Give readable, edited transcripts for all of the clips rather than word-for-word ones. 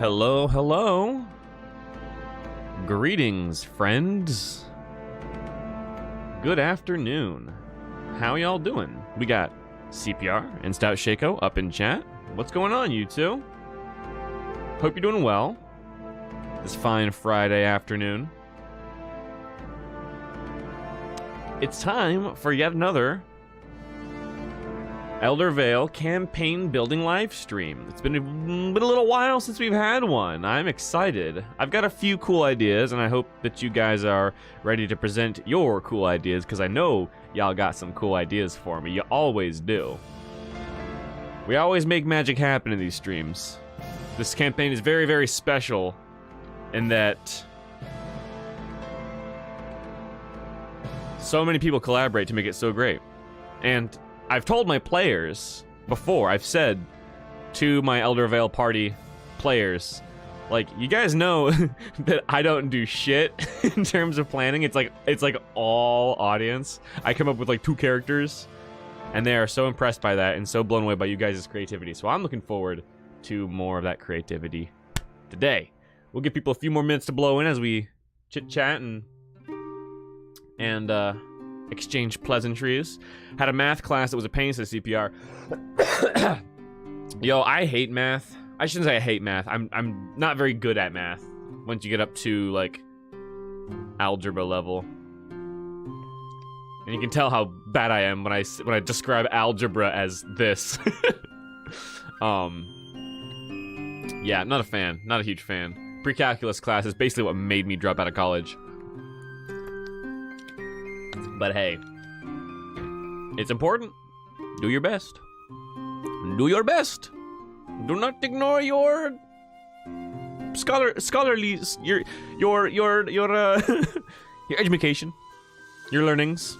Hello, hello. Greetings, friends. Good afternoon. How y'all doing? We got CPR and Stout Shaco up in chat. What's going on, you two? Hope you're doing well this fine Friday afternoon. It's time for yet another Elder Vale campaign building live stream. It's been a little while since we've had one. I'm excited. I've got a few cool ideas, and I hope that you guys are ready to present your cool ideas, because I know y'all got some cool ideas for me. You always do. We always make magic happen in these streams. This campaign is very, very special in that so many people collaborate to make it so great. And I've told my players before, I've said to my Elder Vale party players, like, you guys know that I don't do shit in terms of planning. It's like all audience. I come up with like 2 characters, and they are so impressed by that and so blown away by you guys' creativity. So I'm looking forward to more of that creativity today. We'll give people a few more minutes to blow in as we chit-chat and exchange pleasantries. Had a math class that was a pain to the CPR. Yo, I hate math. I shouldn't say I hate math. I'm not very good at math once you get up to like algebra level. And you can tell how bad I am when I describe algebra as this. Yeah, not a fan. Not a huge fan. Pre-calculus class is basically what made me drop out of college. But hey, it's important. Do your best. Do your best. Do not ignore your scholarly your your education, your learnings.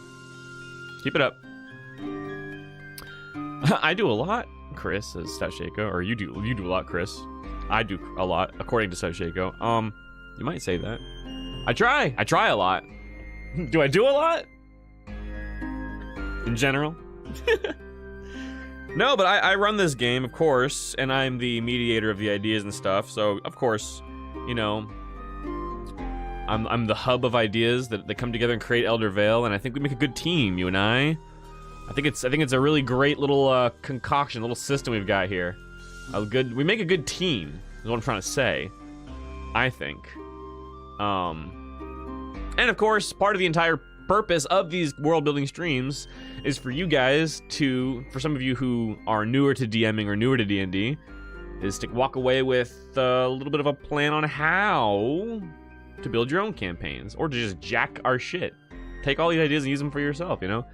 Keep it up. I do a lot, Chris, says Stout Shaco, or you do a lot, Chris. I do a lot, according to Stout Shaco. You might say that. I try a lot. Do I do a lot? In general? No, but I run this game, of course, and I'm the mediator of the ideas and stuff, so of course, you know, I'm the hub of ideas that come together and create Elder Vale, and I think we make a good team, you and I. I think it's a really great little concoction, little system we've got here. We make a good team, is what I'm trying to say, I think. And of course, part of the entire purpose of these world building streams is for you guys to, for some of you who are newer to DMing or newer to D&D, is to walk away with a little bit of a plan on how to build your own campaigns, or to just jack our shit. Take all these ideas and use them for yourself, you know?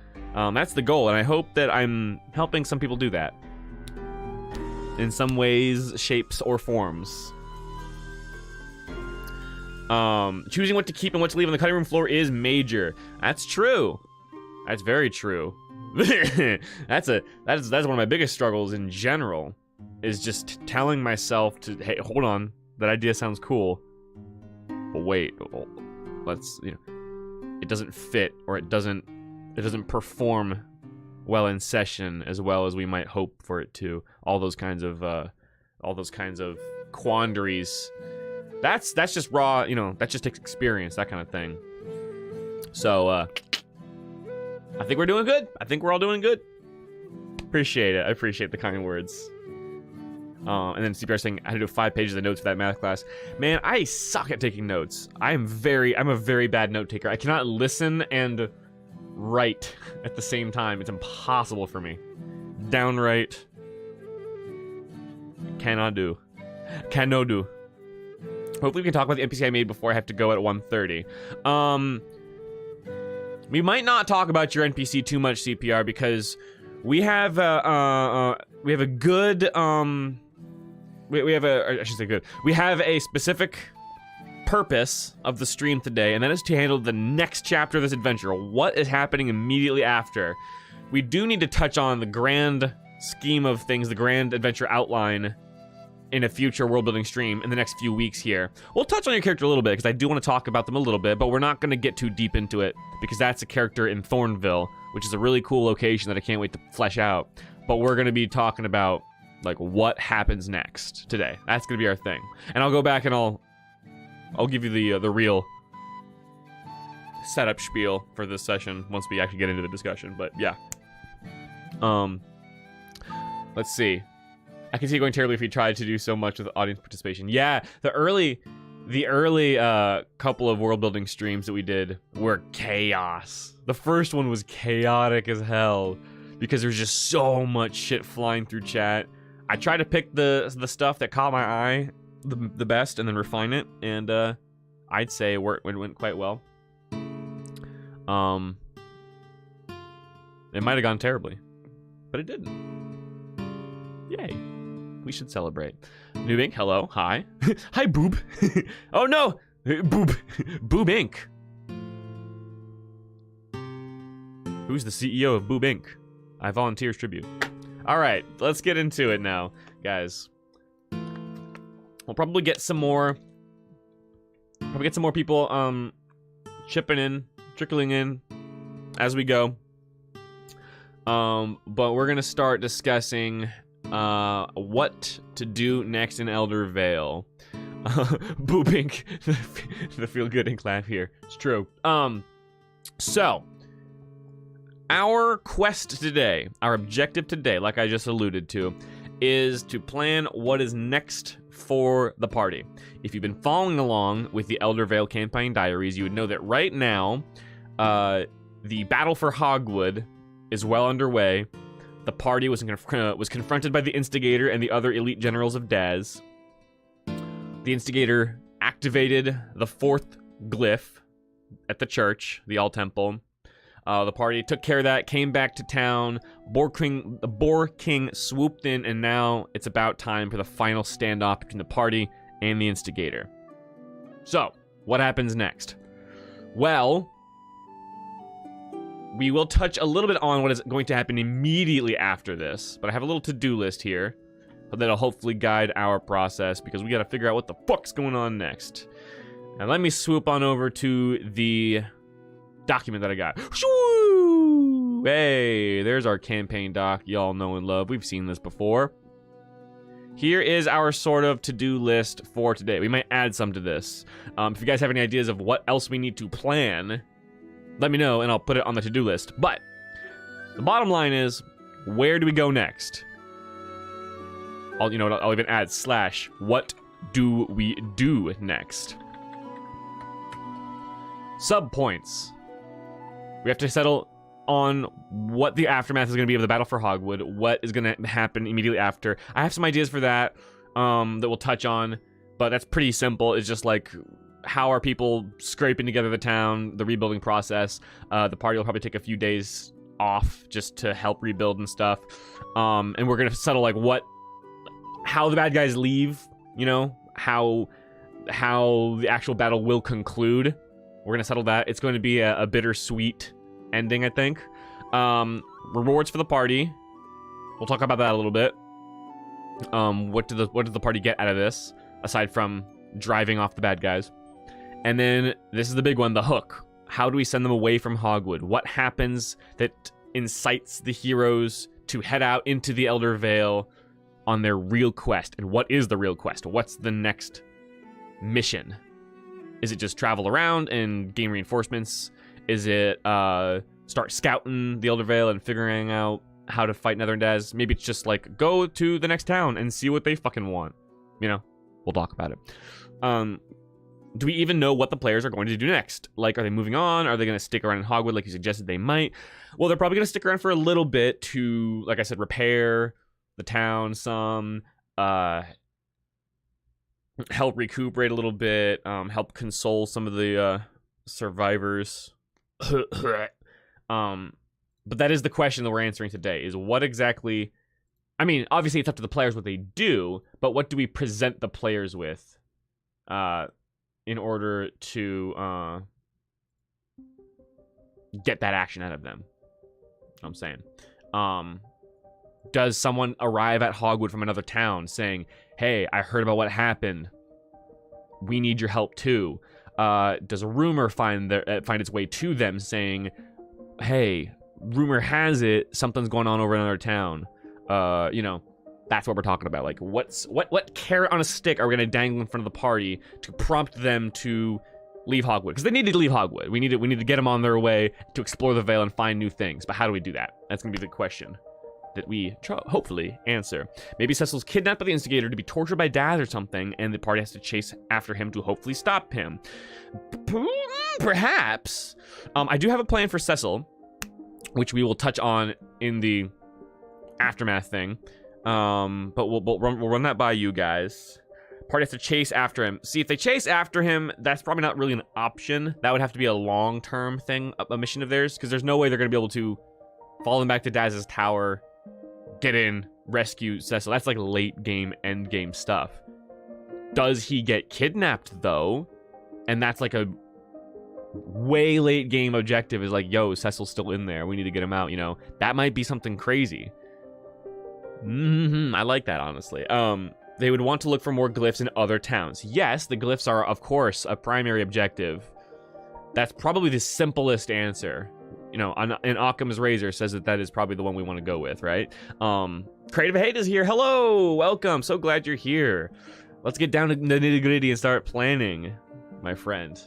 That's the goal, and I hope that I'm helping some people do that. In some ways, shapes, or forms. Choosing what to keep and what to leave on the cutting room floor is major. That's true. That's very true. That's one of my biggest struggles in general, is just telling myself to, hey, hold on, that idea sounds cool, but wait, let's, you know, it doesn't fit, or it doesn't perform well in session as well as we might hope for it to. All those kinds of quandaries. That's just raw, you know, that just takes experience, that kind of thing. So, I think we're doing good. I think we're all doing good. Appreciate it. I appreciate the kind words. And then CPR saying, I had to do 5 pages of notes for that math class. Man, I suck at taking notes. I'm a very bad note taker. I cannot listen and write at the same time. It's impossible for me. Downright. Cannot do. Hopefully we can talk about the NPC I made before I have to go at 1:30. We might not talk about your NPC too much, CPR, because we have a good we have a specific purpose of the stream today, and that is to handle the next chapter of this adventure. What is happening immediately after? We do need to touch on the grand scheme of things, the grand adventure outline, in a future world building stream in the next few weeks here. We'll touch on your character a little bit, because I do want to talk about them a little bit, but we're not going to get too deep into it, because that's a character in Thornville, which is a really cool location that I can't wait to flesh out. But we're going to be talking about Like, what happens next today? That's gonna be our thing. And I'll go back and I'll give you the real setup spiel for this session once we actually get into the discussion. But yeah. Let's see. I can see it going terribly if we tried to do so much with audience participation. Yeah, the early couple of world building streams that we did were chaos. The first one was chaotic as hell because there's just so much shit flying through chat. I tried to pick the stuff that caught my eye the best and then refine it, and I'd say it went quite well. It might have gone terribly, but it didn't. Yay. We should celebrate. Noob Inc, hello, hi. Hi, Boob. Oh no, Boob. Boob Inc. Who's the CEO of Boob Inc? I volunteer as tribute. All right, let's get into it now, guys. We'll probably get some more. People chipping in, trickling in as we go. But we're gonna start discussing what to do next in Elder Vale. Booping the feel good and clap here. It's true. So our quest today, our objective today, like I just alluded to, is to plan what is next for the party. If you've been following along with the Elder Vale campaign diaries, you would know that right now, the battle for Hogwood is well underway. The party was confronted by the Instigator and the other elite generals of Daz. The Instigator activated the 4th glyph at the church, the All Temple. The party took care of that, came back to town. The Boar King swooped in, and now it's about time for the final standoff between the party and the Instigator. So, what happens next? Well, we will touch a little bit on what is going to happen immediately after this, but I have a little to-do list here that'll hopefully guide our process, because we gotta figure out what the fuck's going on next. Now let me swoop on over to the document that I got. Shoo! Hey, there's our campaign doc y'all know and love. We've seen this before. Here is our sort of to-do list for today. We might add some to this. If you guys have any ideas of what else we need to plan, let me know and I'll put it on the to-do list. But the bottom line is, where do we go next? I'll even add / what do we do next? Subpoints. We have to settle on what the aftermath is going to be of the battle for Hogwood, what is going to happen immediately after. I have some ideas for that that we'll touch on, but that's pretty simple. It's just like, how are people scraping together the town, the rebuilding process. The party will probably take a few days off just to help rebuild and stuff. And we're going to settle like how the bad guys leave, how the actual battle will conclude. We're going to settle that. It's going to be a bittersweet ending, I think. Rewards for the party. We'll talk about that a little bit. What does the party get out of this, aside from driving off the bad guys? And then, this is the big one, the hook. How do we send them away from Hogwood? What happens that incites the heroes to head out into the Elder Vale on their real quest? And what is the real quest? What's the next mission? Is it just travel around and gain reinforcements? Is it start scouting the Elder Vale and figuring out how to fight Nether and Daz? Maybe it's just like, go to the next town and see what they fucking want. We'll talk about it. Do we even know what the players are going to do next? Like, are they moving on? Are they going to stick around in Hogwood like you suggested they might? Well, they're probably going to stick around for a little bit to, like I said, repair the town some, help recuperate a little bit, help console some of the survivors. But that is the question that we're answering today, is what exactly... I mean, obviously it's up to the players what they do, but what do we present the players with in order to get that action out of them? I'm saying. Does someone arrive at Hogwood from another town saying, hey, I heard about what happened. We need your help too. Does a rumor find its way to them saying, hey, rumor has it something's going on over in another town. That's what we're talking about. Like, what carrot on a stick are we gonna dangle in front of the party to prompt them to leave Hogwood? Because they need to leave Hogwood. We need to get them on their way to explore the Vale and find new things. But how do we do that? That's gonna be the question that we hopefully answer. Maybe Cecil's kidnapped by the Instigator to be tortured by Daz or something, and the party has to chase after him to hopefully stop him. Perhaps. I do have a plan for Cecil, which we will touch on in the aftermath thing. But we'll run that by you guys. Party has to chase after him. See, if they chase after him, that's probably not really an option. That would have to be a long-term thing, a mission of theirs, because there's no way they're going to be able to fall them back to Daz's tower, get in, rescue Cecil. That's like late game, end game stuff. Does he get kidnapped though? And that's like a way late game objective, is like, yo, Cecil's still in there. We need to get him out, you know? That might be something crazy. I like that, honestly. They would want to look for more glyphs in other towns. Yes, the glyphs are, of course, a primary objective. That's probably the simplest answer. You know, in Occam's Razor says that is probably the one we want to go with, right? Creative Hate is here. Hello, welcome. So glad you're here. Let's get down to the nitty-gritty and start planning, my friend.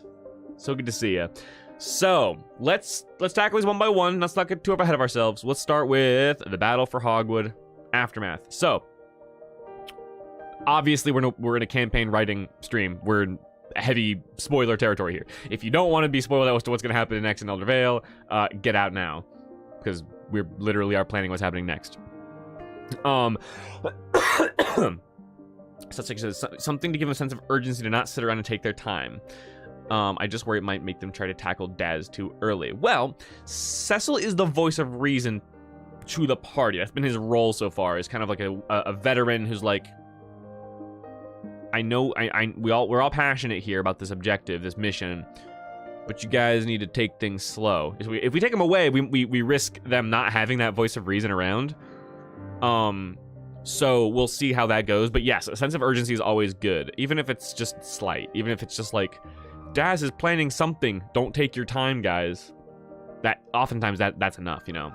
So good to see you. So let's tackle these one by one. Let's not get too ahead of ourselves. Let's start with the Battle for Hogwood aftermath. So obviously we're in a campaign writing stream. We're in heavy spoiler territory here. If you don't want to be spoiled as to what's going to happen next in Elder Vale, get out now, because we literally are planning what's happening next. Something to give them a sense of urgency, to not sit around and take their time. I just worry it might make them try to tackle Daz too early. Well, Cecil is the voice of reason to the party. That's been his role so far. Is kind of like a veteran who's like, I know we're all passionate here about this objective, this mission, but you guys need to take things slow. If we take them away, we risk them not having that voice of reason around. So we'll see how that goes. But yes, a sense of urgency is always good, even if it's just slight, even if it's just like, Daz is planning something. Don't take your time, guys. That oftentimes that's enough, you know.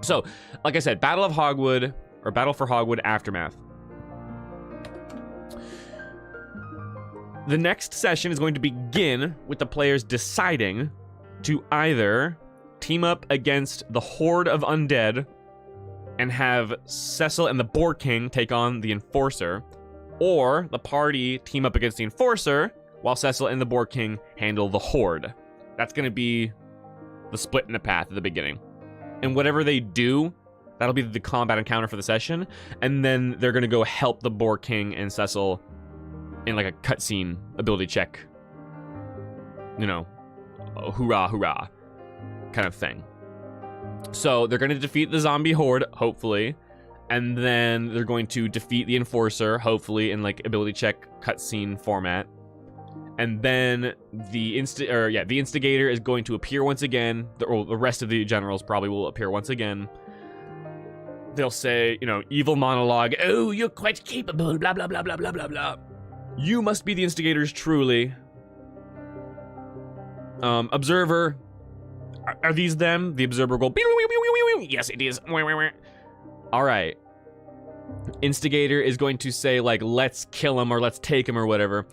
So, like I said, Battle of Hogwood, or Battle for Hogwood aftermath. The next session is going to begin with the players deciding to either team up against the horde of undead and have Cecil and the Boar King take on the Enforcer, or the party team up against the Enforcer while Cecil and the Boar King handle the horde. That's going to be the split in the path at the beginning. And whatever they do, that'll be the combat encounter for the session, and then they're going to go help the Boar King and Cecil in like a cutscene ability check, you know, hoorah, hoorah kind of thing. So they're going to defeat the zombie horde, hopefully, and then they're going to defeat the Enforcer, hopefully, in like ability check cutscene format. And then the Instigator is going to appear once again. The rest of the generals probably will appear once again. They'll say, you know, evil monologue. Oh, you're quite capable, blah, blah, blah, blah, blah, blah, blah. You must be the Instigators, truly. Observer. Are these them? The Observer will go, yes, it is. All right. Instigator is going to say, like, let's kill him or let's take him or whatever.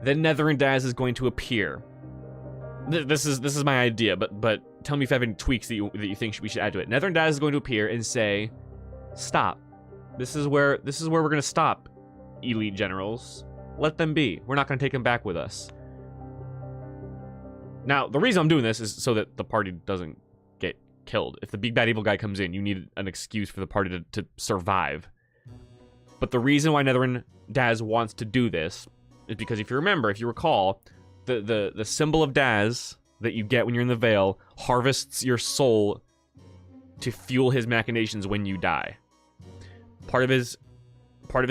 Then Nether and Daz is going to appear. This is my idea, but tell me if I have any tweaks that you think we should add to it. Nether and Daz is going to appear and say, stop. This is where we're going to stop, elite generals. Let them be. We're not going to take them back with us. Now, the reason I'm doing this is so that the party doesn't get killed. If the big bad evil guy comes in, you need an excuse for the party to survive. But the reason why Nether and Daz wants to do this is because if you recall, the symbol of Daz that you get when you're in the Vale harvests your soul to fuel his machinations when you die. Part of his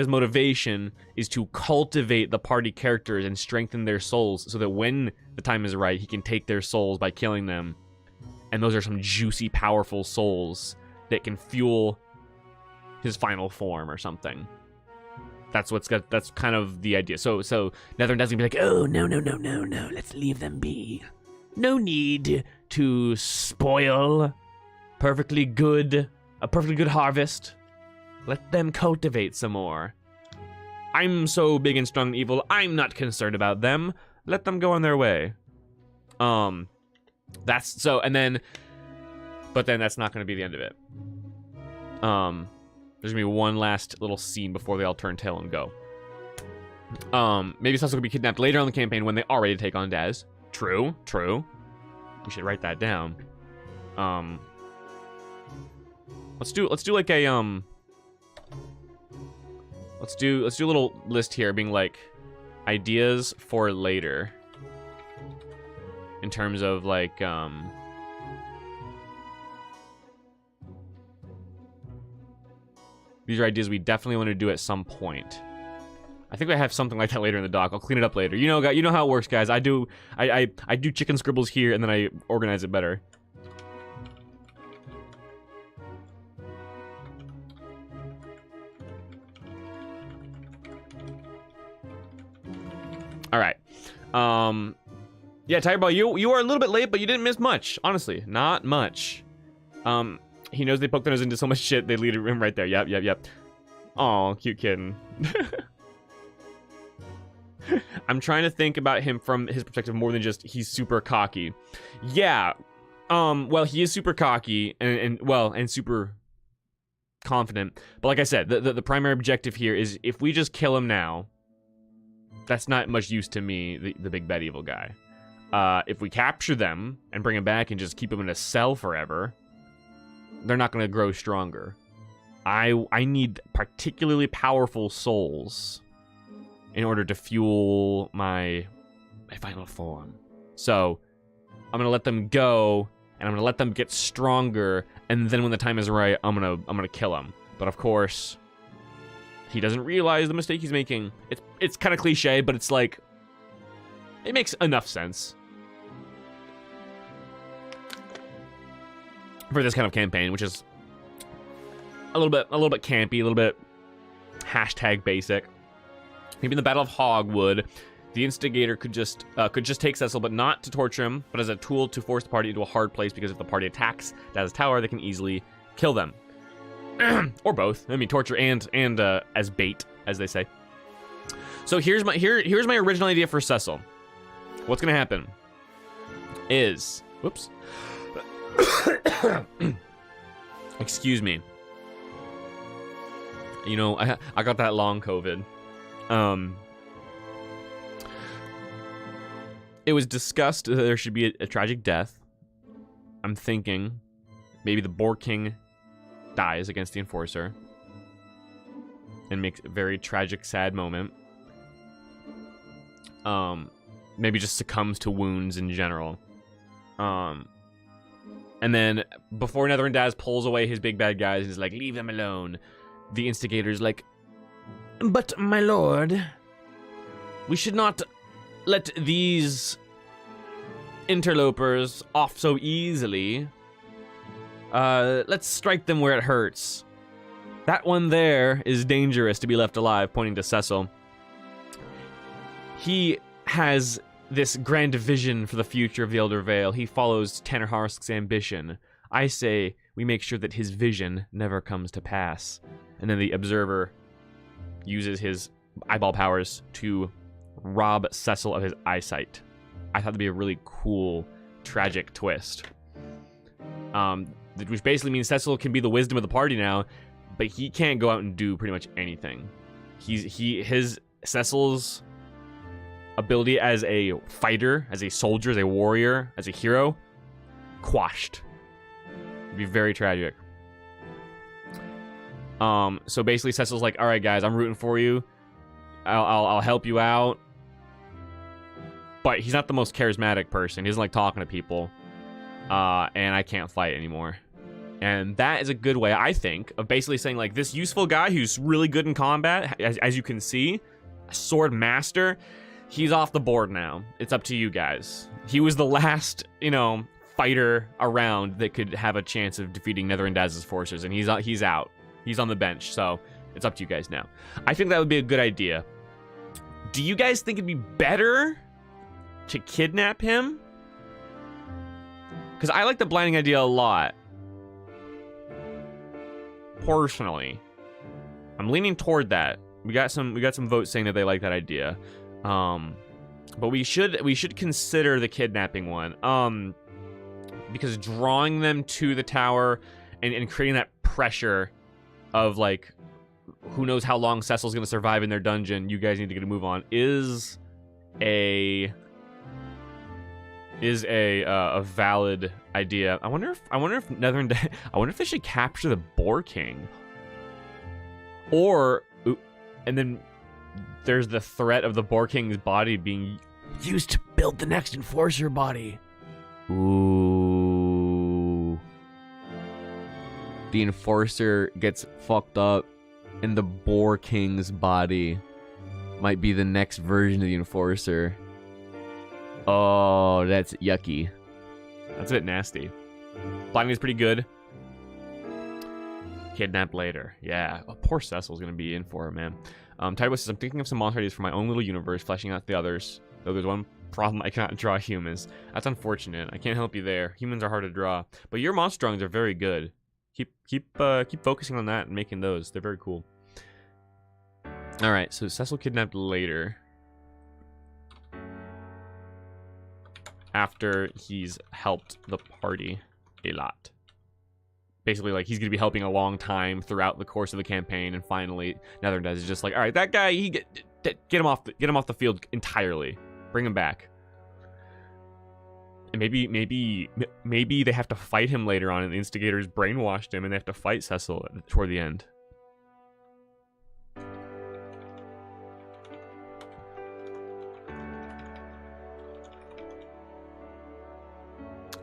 motivation is to cultivate the party characters and strengthen their souls so that when the time is right, he can take their souls by killing them. And those are some juicy, powerful souls that can fuel his final form or something. That's kind of the idea. So Nether and Daz gonna be like, oh, no, let's leave them be. No need to spoil a perfectly good harvest Let them cultivate some more. I'm so big and strong and evil, I'm not concerned about them. Let them go on their way. That's so, and then, but then that's not going to be the end of it. There's gonna be one last little scene before they all turn tail and go. Maybe Cecil could be kidnapped later on in the campaign when they are ready to take on Daz. True. We should write that down. Let's do like a let's do a little list here, being like ideas for later. In terms of like these are ideas we definitely want to do at some point. I think I have something like that later in the doc. I'll clean it up later. You know how it works, guys. I do chicken scribbles here and then I organize it better. All right. Yeah, Tiger Ball, you are a little bit late, but you didn't miss much. Honestly, not much. He knows they poked their nose into so much shit, they lead him right there. Yep. Aw, cute kitten. I'm trying to think about him from his perspective more than just he's super cocky. Yeah. Well, he is super cocky and super confident. But like I said, the primary objective here is if we just kill him now, that's not much use to me, the big bad evil guy. If we capture them and bring them back and just keep them in a cell forever, they're not going to grow stronger. I need particularly powerful souls in order to fuel my final form. So I'm gonna let them go, and I'm gonna let them get stronger, and then when the time is right, I'm gonna kill them. But of course, he doesn't realize the mistake he's making. It's kind of cliche, but it's like it makes enough sense for this kind of campaign, which is a little bit campy, a little bit hashtag basic. Maybe in the Battle of Hogwood, the instigator could just take Cecil, but not to torture him, but as a tool to force the party into a hard place, because if the party attacks Daz's tower, they can easily kill them. Or both. I mean, torture and as bait, as they say. So here's my original idea for Cecil. What's gonna happen is, whoops. Excuse me. You know, I got that long COVID. It was discussed that there should be a tragic death. I'm thinking maybe the Boar King dies against the Enforcer and makes a very tragic, sad moment. Maybe just succumbs to wounds in general. And then before Nether and Daz pulls away his big bad guys and is like, leave them alone, the instigator's like, but my lord, we should not let these interlopers off so easily. Let's strike them where it hurts. That one there is dangerous to be left alive, pointing to Cecil. He has this grand vision for the future of the Elder Vale. He follows Tanner Harsk's ambition. I say we make sure that his vision never comes to pass. And then the observer uses his eyeball powers to rob Cecil of his eyesight. I thought that'd be a really cool, tragic twist. Which basically means Cecil can be the wisdom of the party now, but he can't go out and do pretty much anything. Cecil's ability as a fighter, as a soldier, as a warrior, as a hero, quashed. It'd be very tragic. So basically Cecil's like, all right, guys, I'm rooting for you. I'll help you out. But he's not the most charismatic person. He doesn't like talking to people. And I can't fight anymore. And that is a good way, I think, of basically saying, like, this useful guy who's really good in combat, as you can see, a sword master, he's off the board now. It's up to you guys. He was the last, fighter around that could have a chance of defeating Nether and Daz's forces, and he's out. He's on the bench, so it's up to you guys now. I think that would be a good idea. Do you guys think it'd be better to kidnap him? Because I like the blinding idea a lot. Personally. I'm leaning toward that. We got some votes saying that they like that idea. But we should consider the kidnapping one. Because drawing them to the tower and creating that pressure of like, who knows how long Cecil's gonna survive in their dungeon, you guys need to get a move on, is a valid idea. I wonder if I wonder if they should capture the Boar King. Or and then there's the threat of the Boar King's body being used to build the next Enforcer body. Ooh. The Enforcer gets fucked up, and the Boar King's body might be the next version of the Enforcer. Oh, that's yucky. That's a bit nasty. Blinding is pretty good. Kidnap later. Yeah. Oh, poor Cecil's gonna be in for it, man. Tideway says, I'm thinking of some monster ideas for my own little universe, fleshing out the others. Though there's one problem, I cannot draw humans. That's unfortunate. I can't help you there. Humans are hard to draw. But your monster drawings are very good. Keep focusing on that and making those. They're very cool. Alright, so Cecil kidnapped later. After he's helped the party a lot. Basically, like, he's gonna be helping a long time throughout the course of the campaign, and finally, Netherlands is just like, all right, that guy, get him off the field entirely, bring him back. And maybe they have to fight him later on, and the instigators brainwashed him, and they have to fight Cecil toward the end.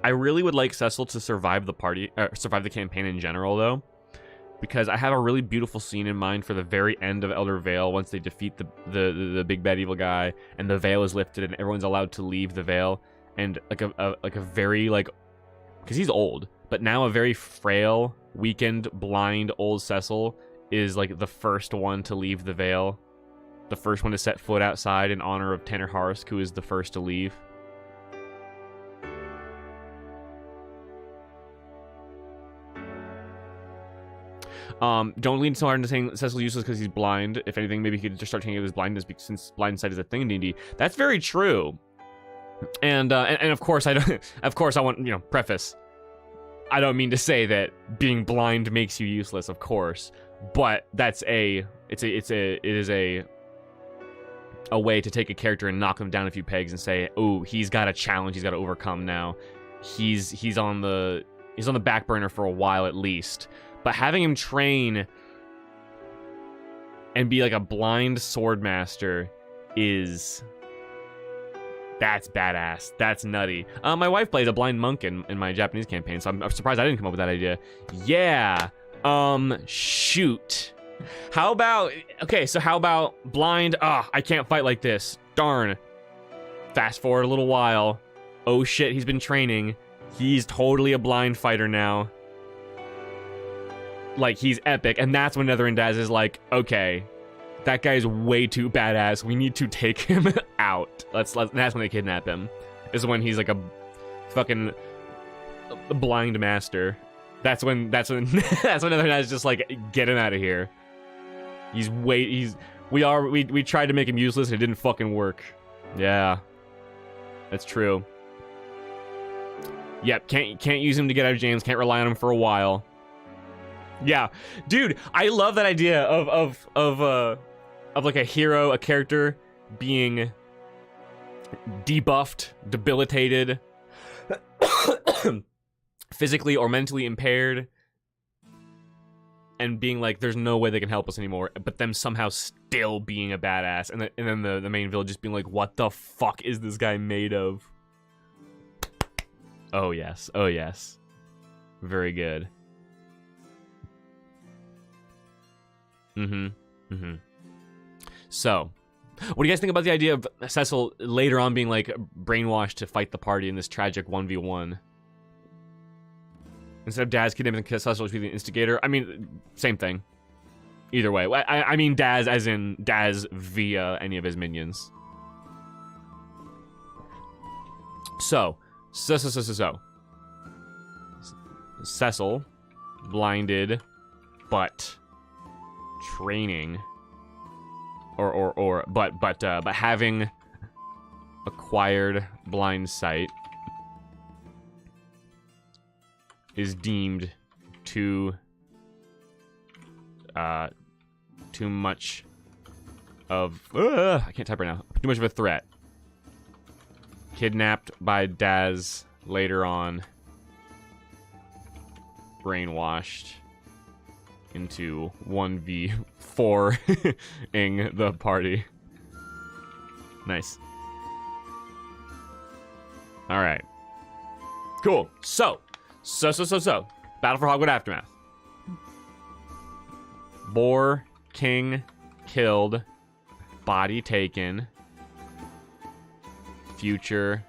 I really would like Cecil to survive the campaign in general, though, because I have a really beautiful scene in mind for the very end of Elder Vale once they defeat the big bad evil guy and the veil is lifted and everyone's allowed to leave the veil, and like a very, like, because he's old, but now a very frail, weakened, blind old Cecil is like the first one to leave the veil, the first one to set foot outside in honor of Tanner Harsk, who is the first to leave. Don't lean so hard into saying Cecil's useless because he's blind. If anything, maybe he could just start taking his blindness, since blind sight is a thing in D&D. That's very true. And of course I don't. Of course I want, preface. I don't mean to say that being blind makes you useless, of course, but it is a way to take a character and knock him down a few pegs and say, oh, he's got a challenge he's got to overcome now. He's on the back burner for a while at least. But having him train and be like a blind sword master that's badass. That's nutty. My wife plays a blind monk in my Japanese campaign, so I'm surprised I didn't come up with that idea. Yeah. Shoot. How about blind? I can't fight like this. Darn. Fast forward a little while. Oh shit, he's been training. He's totally a blind fighter now. Like, he's epic, and that's when Netherlandaz is like, okay, that guy's way too badass. We need to take him out. That's when they kidnap him. Is when he's like a fucking blind master. That's when Netherlandaz is just like, get him out of here. We tried to make him useless and it didn't fucking work. Yeah, that's true. Yep, can't use him to get out of jams. Can't rely on him for a while. Yeah, dude, I love that idea of like a hero, a character being debuffed, debilitated, physically or mentally impaired, and being like, there's no way they can help us anymore, but them somehow still being a badass, and then the main villain just being like, what the fuck is this guy made of? Oh yes, oh yes, very good. So, what do you guys think about the idea of Cecil later on being like brainwashed to fight the party in this tragic 1v1? Instead of Daz kidnapping Cecil to be the instigator? I mean, same thing. Either way. I mean Daz as in Daz via any of his minions. So. Cecil, blinded, but training, but having acquired blind sight is deemed too much of I can't type right now. Too much of a threat. Kidnapped by Daz later on. Brainwashed into 1v4ing the party. Nice. All right. Cool. So. Battle for Hogwood Aftermath. Boar King killed. Body taken. Future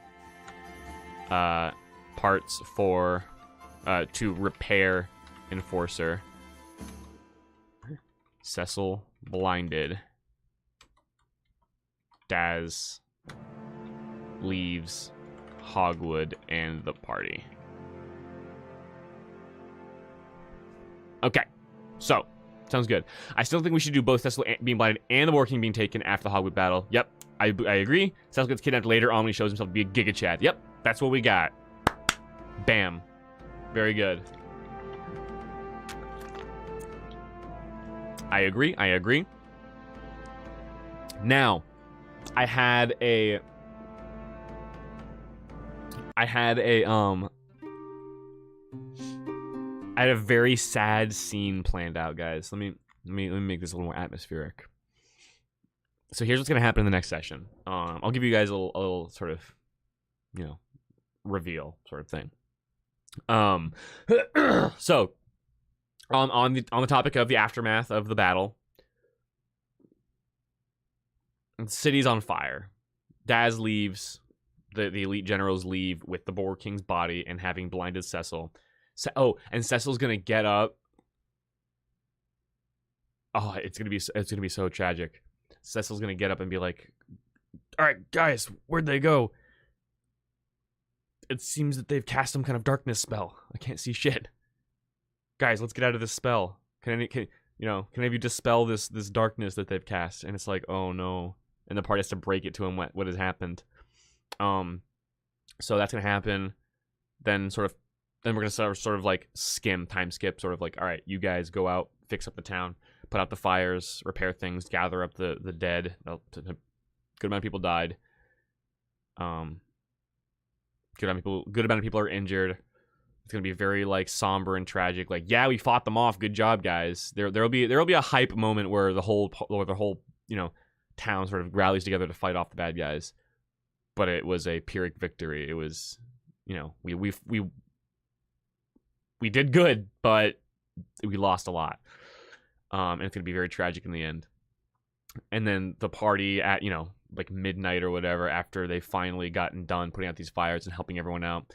parts for to repair Enforcer. Cecil blinded. Daz leaves Hogwood and the party. Okay, so sounds good. I still think we should do both Cecil being blinded and the Boar King being taken after the Hogwood battle. Yep, I agree. Cecil gets kidnapped later on when he shows himself to be a Giga Chad. Yep, that's what we got. Bam. Very good. I agree. Now, I had a very sad scene planned out, guys. Let me make this a little more atmospheric. So here's what's gonna happen in the next session. I'll give you guys a little sort of, reveal sort of thing. So on the topic of the aftermath of the battle, the city's on fire. Daz leaves. The elite generals leave with the Boar King's body and having blinded Cecil. And Cecil's gonna get up. Oh, it's gonna be so tragic. Cecil's gonna get up and be like, "All right, guys, where'd they go? It seems that they've cast some kind of darkness spell. I can't see shit. Guys, let's get out of this spell. Can any of you dispel this darkness that they've cast?" And it's like, oh no. And the party has to break it to him what has happened. So that's gonna happen. Then we're gonna sort of like time skip, sort of like, all right, you guys go out, fix up the town, put out the fires, repair things, gather up the dead. A good amount of people died. Good amount of people are injured. It's gonna be very like somber and tragic. Like, yeah, we fought them off. Good job, guys. There'll be a hype moment where the whole town sort of rallies together to fight off the bad guys. But it was a Pyrrhic victory. It was, we did good, but we lost a lot. And it's gonna be very tragic in the end. And then the party at like midnight or whatever, after they finally gotten done putting out these fires and helping everyone out,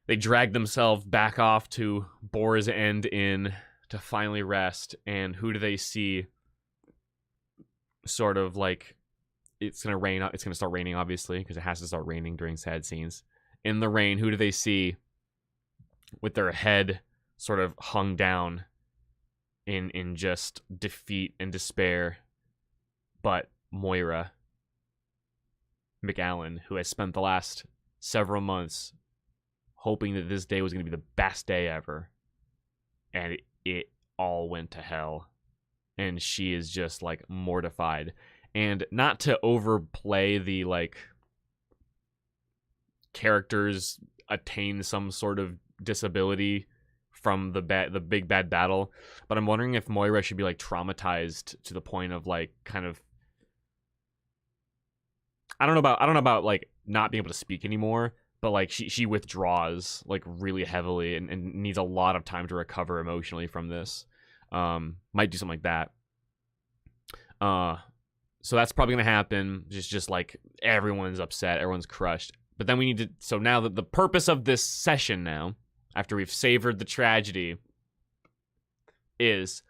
they drag themselves back off to Boar's End Inn to finally rest. And who do they see? Sort of like, it's gonna rain. It's gonna start raining, obviously, because it has to start raining during sad scenes. In the rain, who do they see with their head sort of hung down in just defeat and despair? But Moira McAllen, who has spent the last several months hoping that this day was going to be the best day ever, and it all went to hell, and she is just like mortified. And not to overplay the like characters attain some sort of disability from the big bad battle, but I'm wondering if Moira should be like traumatized to the point of like kind of, I don't know about like not being able to speak anymore, but like she withdraws like really heavily and needs a lot of time to recover emotionally from this. Might do something like that. So that's probably gonna happen. Just like everyone's upset, everyone's crushed. But then we need to. So now that the purpose of this session now, after we've savored the tragedy, is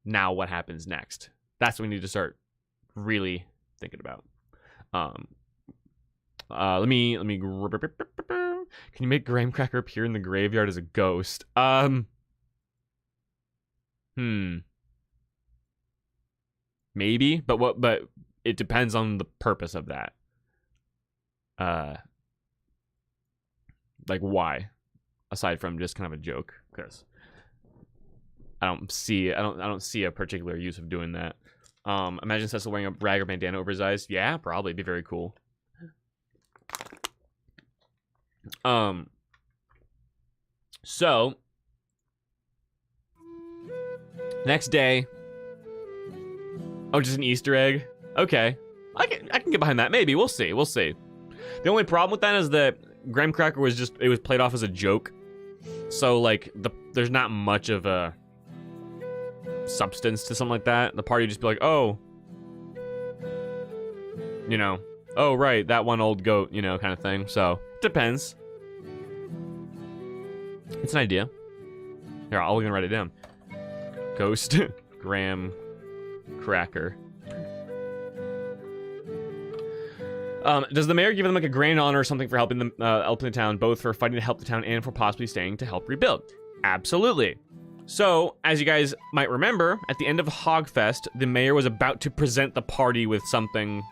now what happens next. That's what we need to start really thinking about. Let me. Can you make Graham Cracker appear in the graveyard as a ghost? maybe, but it depends on the purpose of that. Like why, aside from just kind of a joke, because I don't see a particular use of doing that. Imagine Cecil wearing a rag or bandana over his eyes. Yeah, probably. It'd be very cool. So next day. Oh, just an Easter egg? Okay. I can get behind that. Maybe. We'll see. We'll see. The only problem with that is that Graham Cracker was just, it was played off as a joke. So, like, there's not much of a substance to something like that. The party would just be like, oh. You know. Oh, right, that one old goat, you know, kind of thing. So, it depends. It's an idea. Here, I'll even write it down. Ghost Graham Cracker. Does the mayor give them like a grand honor or something for helping them helping the town, both for fighting to help the town and for possibly staying to help rebuild? Absolutely. So, as you guys might remember, at the end of Hogfest, the mayor was about to present the party with something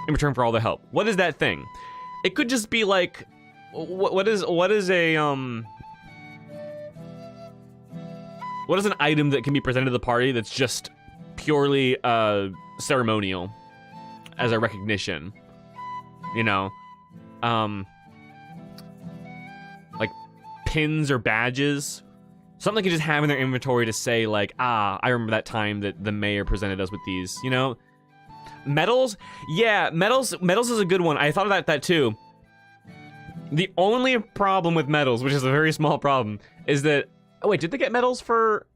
in return for all the help. What is that thing? It could just be like, what is an item that can be presented to the party that's just purely ceremonial as a recognition, you know? Like pins or badges, something they can just have in their inventory to say like, ah, I remember that time that the mayor presented us with these, you know? Medals? Yeah, medals is a good one. I thought about that too. The only problem with medals, which is a very small problem, is that, oh wait, did they get medals for...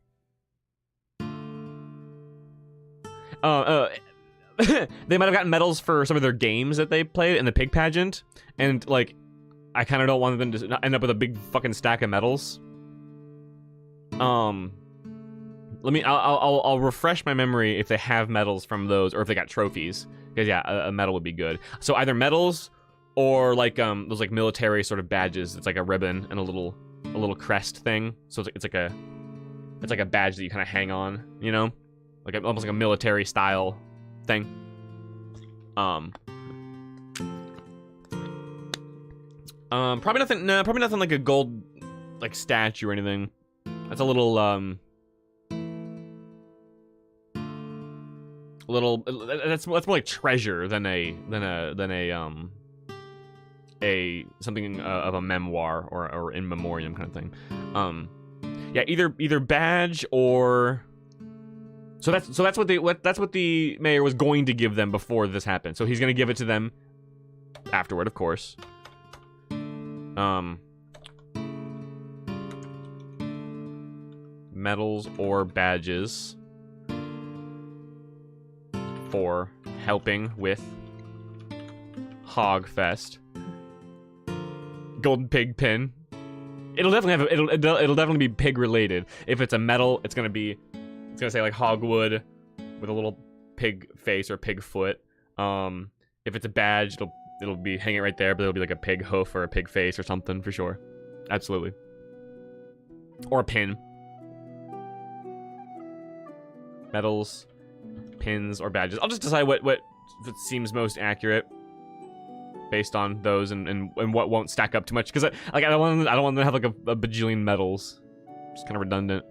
they might have gotten medals for some of their games that they played in the pig pageant, and like, I kind of don't want them to end up with a big fucking stack of medals. I'll refresh my memory if they have medals from those, or if they got trophies, because yeah, a medal would be good. So either medals or like those like military sort of badges. It's like a ribbon and a little crest thing. So it's like a badge that you kind of hang on, you know, like almost like a military style thing. Probably nothing. No, probably nothing like a gold like statue or anything. That's a little that's more like treasure than a something of a memoir or in memoriam kind of thing. Yeah, either badge or that's what the mayor was going to give them before this happened. So he's going to give it to them afterward, of course. Medals or badges for helping with Hogfest. Golden pig pin. It'll definitely have it'll definitely be pig related. If it's a medal, it's gonna say like Hogwood with a little pig face or pig foot. If it's a badge, it'll be hanging right there, but it'll be like a pig hoof or a pig face or something for sure. Absolutely. Or a pin. Medals, pins, or badges. I'll just decide what seems most accurate based on those and what won't stack up too much, because I don't want them to have like a bajillion medals. It's kind of redundant.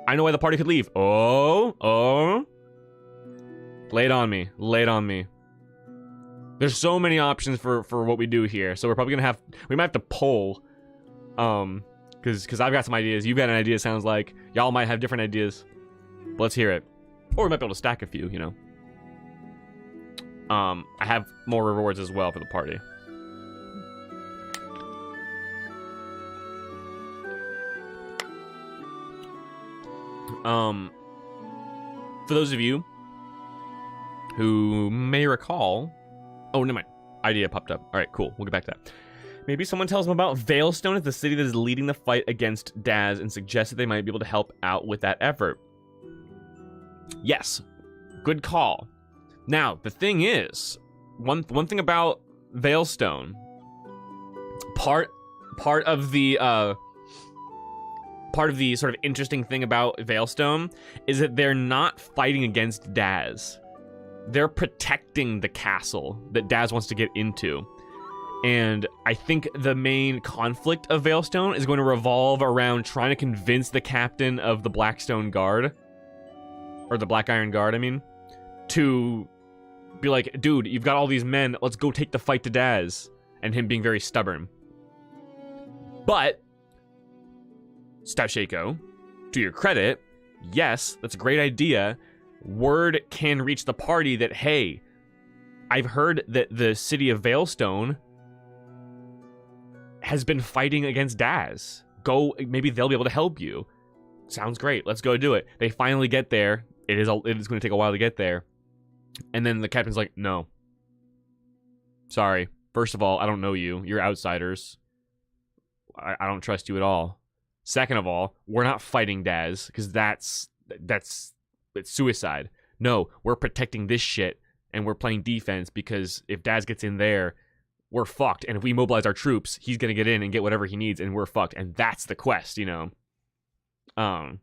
I know why the party could leave. Oh. Lay it on me. There's so many options for what we do here, so we're probably gonna we might have to poll, because I've got some ideas. You've got an idea. Sounds like y'all might have different ideas. But let's hear it, or we might be able to stack a few. You know. I have more rewards as well for the party. For those of you who may recall... Oh, never mind. Idea popped up. Alright, cool. We'll get back to that. Maybe someone tells them about Veilstone as the city that is leading the fight against Daz and suggests that they might be able to help out with that effort. Yes. Good call. Now, the thing is, one thing about Veilstone, part of the part of the sort of interesting thing about Veilstone is that they're not fighting against Daz. They're protecting the castle that Daz wants to get into. And I think the main conflict of Veilstone is going to revolve around trying to convince the captain of the Blackstone Guard, or the Black Iron Guard, I mean, to be like, dude, you've got all these men, let's go take the fight to Daz. And him being very stubborn. But, Stasheko, to your credit, yes, that's a great idea. Word can reach the party that, hey, I've heard that the city of Veilstone has been fighting against Daz. Go, maybe they'll be able to help you. Sounds great, let's go do it. They finally get there. It is going to take a while to get there. And then the captain's like, no. Sorry. First of all, I don't know you. You're outsiders. I don't trust you at all. Second of all, we're not fighting Daz, because it's suicide. No, we're protecting this shit, and we're playing defense, because if Daz gets in there, we're fucked. And if we mobilize our troops, he's going to get in and get whatever he needs, and we're fucked. And that's the quest, you know? All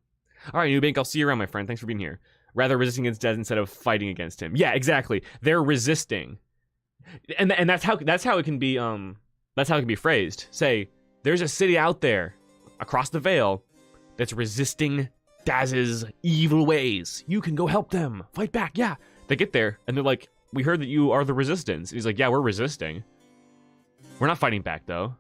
right, Newbank, I'll see you around, my friend. Thanks for being here. Rather resisting against Daz instead of fighting against him. Yeah, exactly. They're resisting. And that's how it can be phrased. Say, there's a city out there across the Vale that's resisting Daz's evil ways. You can go help them. Fight back. Yeah. They get there and they're like, we heard that you are the resistance. And he's like, yeah, we're resisting. We're not fighting back though.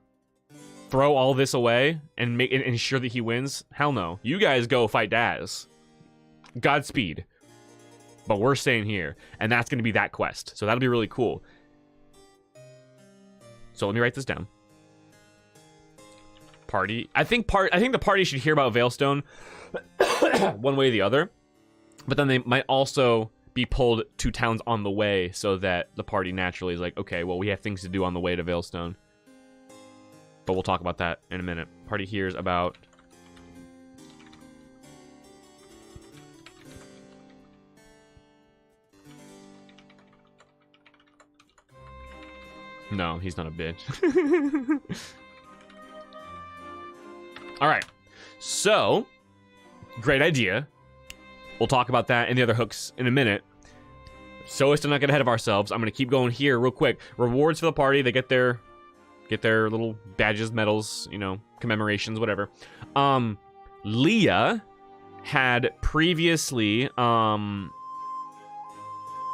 Throw all this away and ensure that he wins? Hell no. You guys go fight Daz. Godspeed. But we're staying here, and that's going to be that quest. So that'll be really cool. So let me write this down. Party. I think the party should hear about Veilstone one way or the other. But then they might also be pulled to towns on the way so that the party naturally is like, okay, well, we have things to do on the way to Veilstone. But we'll talk about that in a minute. Party hears about... No, he's not a bitch. Alright. So, great idea. We'll talk about that and the other hooks in a minute. So as to not get ahead of ourselves, I'm going to keep going here real quick. Rewards for the party. They get their little badges, medals, you know, commemorations, whatever. Leah had previously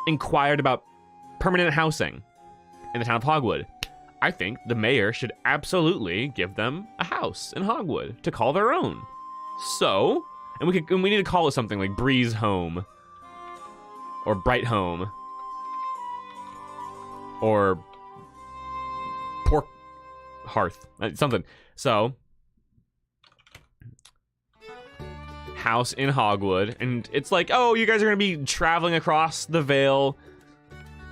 inquired about permanent housing in the town of Hogwood. I think the mayor should absolutely give them a house in Hogwood to call their own. So, and we need to call it something like Breeze Home, or Bright Home, or Pork Hearth, something. So, house in Hogwood, and it's like, oh, you guys are gonna be traveling across the Vale.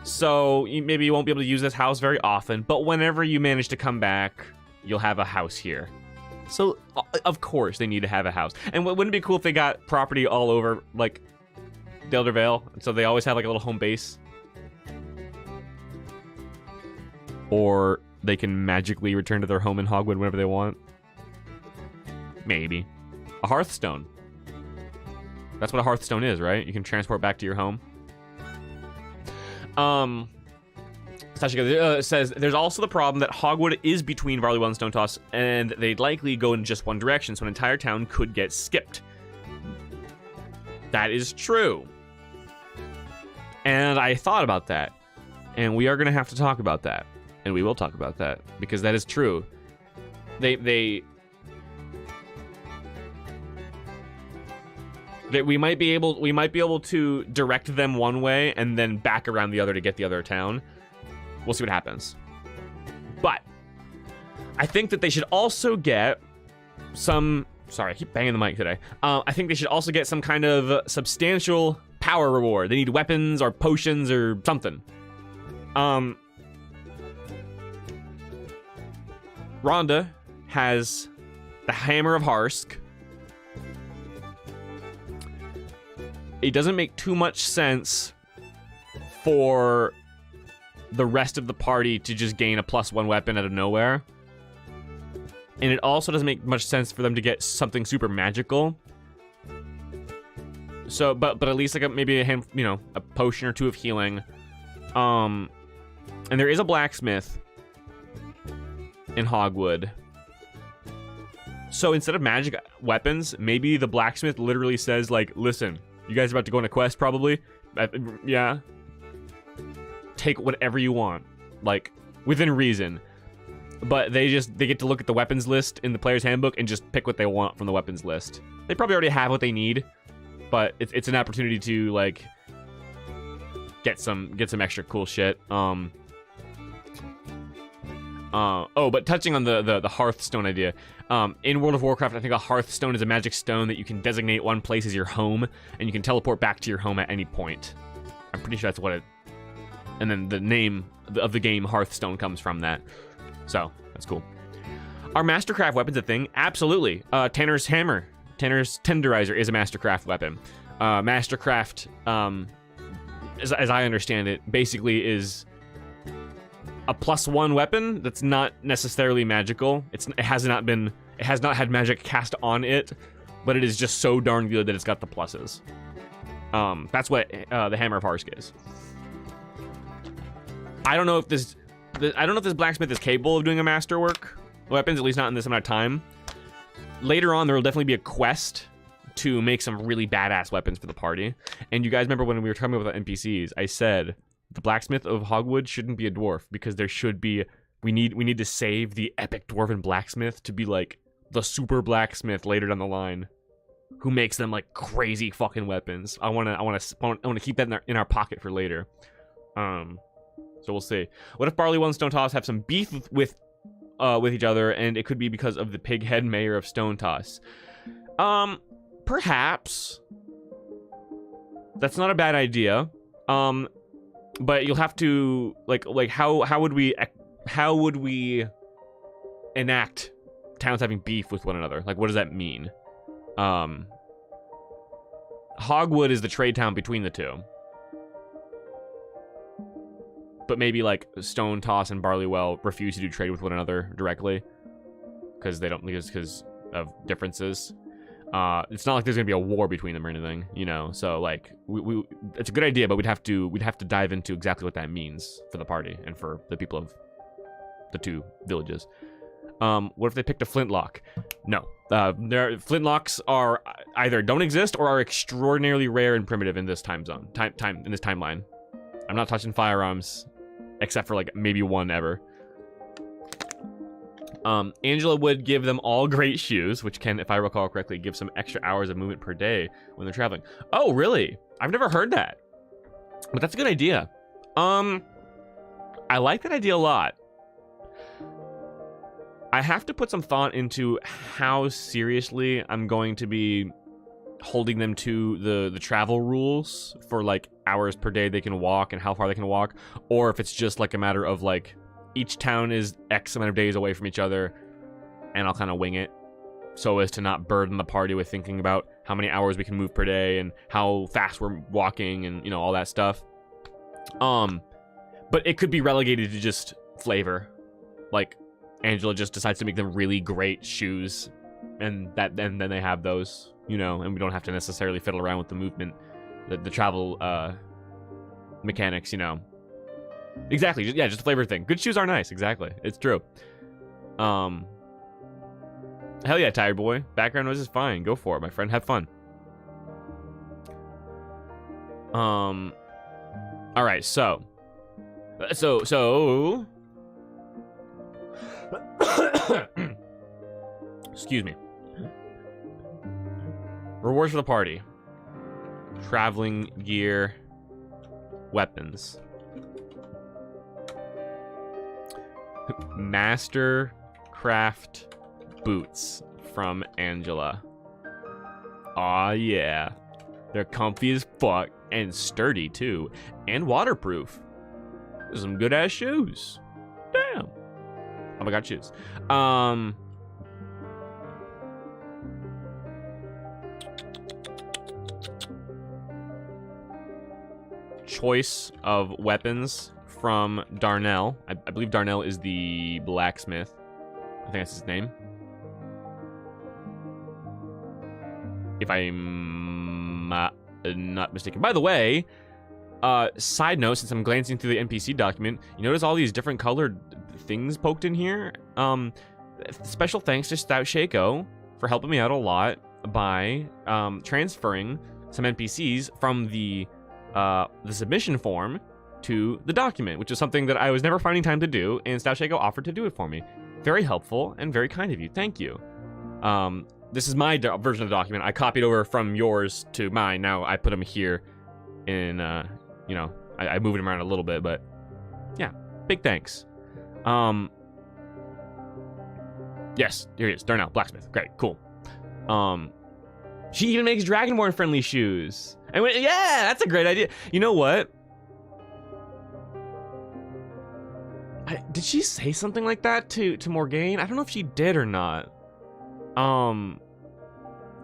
So, maybe you won't be able to use this house very often, but whenever you manage to come back, you'll have a house here. So, of course, they need to have a house. And wouldn't it be cool if they got property all over, like, the Elder Vale? So they always have, like, a little home base? Or they can magically return to their home in Hogwood whenever they want? Maybe. A Hearthstone. That's what a Hearthstone is, right? You can transport back to your home. Sasha says, there's also the problem that Hogwood is between Varley and Stone Toss, and they'd likely go in just one direction, so an entire town could get skipped. That is true. And I thought about that, and we are going to have to talk about that, and we will talk about that, because that is true. That we might be able to direct them one way and then back around the other to get the other town. We'll see what happens. But I think that they should also get some... Sorry, I keep banging the mic today. I think they should also get some kind of substantial power reward. They need weapons or potions or something. Rhonda has the Hammer of Harsk. It doesn't make too much sense for the rest of the party to just gain a +1 weapon out of nowhere. And it also doesn't make much sense for them to get something super magical. So, but at least like maybe a potion or two of healing. And there is a blacksmith in Hogwood. So instead of magic weapons, maybe the blacksmith literally says like, listen, you guys are about to go on a quest probably. Yeah. Take whatever you want, like within reason. But they get to look at the weapons list in the player's handbook and just pick what they want from the weapons list. They probably already have what they need, but it's an opportunity to like get some extra cool shit. Oh, but touching on the Hearthstone idea, in World of Warcraft, I think a Hearthstone is a magic stone that you can designate one place as your home, and you can teleport back to your home at any point. I'm pretty sure that's what it. And then the name of the game Hearthstone comes from that. So, that's cool. Are Mastercraft weapons a thing? Absolutely. Tanner's Hammer. Tanner's Tenderizer is a Mastercraft weapon. Mastercraft, as I understand it, basically is a +1 weapon that's not necessarily magical. It has not had magic cast on it, but it is just so darn good that it's got the pluses. That's what the Hammer of Harsk is. I don't know if this blacksmith is capable of doing a masterwork weapons, at least not in this amount of time. Later on, there will definitely be a quest to make some really badass weapons for the party. And you guys remember when we were talking about the NPCs, I said the blacksmith of Hogwood shouldn't be a dwarf because there should be. We need to save the epic dwarven blacksmith to be like the super blacksmith later down the line, who makes them like crazy fucking weapons. I want to keep that in our pocket for later. So we'll see. What if Barley and Stone Toss have some beef with each other, and it could be because of the pighead mayor of Stone Toss? Perhaps. That's not a bad idea. But you'll have to like how would we enact towns having beef with one another? Like, what does that mean? Hogwood is the trade town between the two. But maybe like Stone Toss and Barleywell refuse to do trade with one another directly because of differences. It's not like there's gonna be a war between them or anything, you know. So like, we it's a good idea, but we'd have to dive into exactly what that means for the party and for the people of the two villages. What if they picked a flintlock? No, flintlocks are either don't exist or are extraordinarily rare and primitive in this time zone, in this timeline. I'm not touching firearms, except for like maybe one ever. Angela would give them all great shoes, which can, if I recall correctly, give some extra hours of movement per day when they're traveling. Oh, really? I've never heard that. But that's a good idea. I like that idea a lot. I have to put some thought into how seriously I'm going to be holding them to the travel rules for like hours per day they can walk and how far they can walk, or if it's just like a matter of like each town is X amount of days away from each other, and I'll kind of wing it so as to not burden the party with thinking about how many hours we can move per day and how fast we're walking and, you know, all that stuff. But it could be relegated to just flavor. Like, Angela just decides to make them really great shoes, and then they have those, you know, and we don't have to necessarily fiddle around with the movement, the travel mechanics, you know. Exactly, yeah, just a flavor thing. Good shoes are nice, exactly. It's true. Hell yeah, tired boy. Background noise is fine. Go for it, my friend. Have fun. All right, so excuse me. Rewards for the party. Traveling gear, weapons. Mastercraft boots from Angela. Aw, yeah. They're comfy as fuck and sturdy too, and waterproof. Some good ass shoes. Damn. Oh my god, shoes. Choice of weapons from Darnell. I believe Darnell is the blacksmith. I think that's his name. if I'm not mistaken. By the way, side note, since I'm glancing through the NPC document, you notice all these different colored things poked in here? Special thanks to Stout Shaco for helping me out a lot by transferring some NPCs from the submission form to the document, which is something that I was never finding time to do, and Stout Shaco offered to do it for me. Very helpful and very kind of you. Thank you. This is my version of the document. I copied over from yours to mine. Now I put them here in, you know, I moved them around a little bit, but yeah, big thanks. Yes, here he is. Darnell, blacksmith. Great, cool. She even makes Dragonborn friendly shoes. And yeah, that's a great idea. You know what? Did she say something like that to Morgaine? I don't know if she did or not.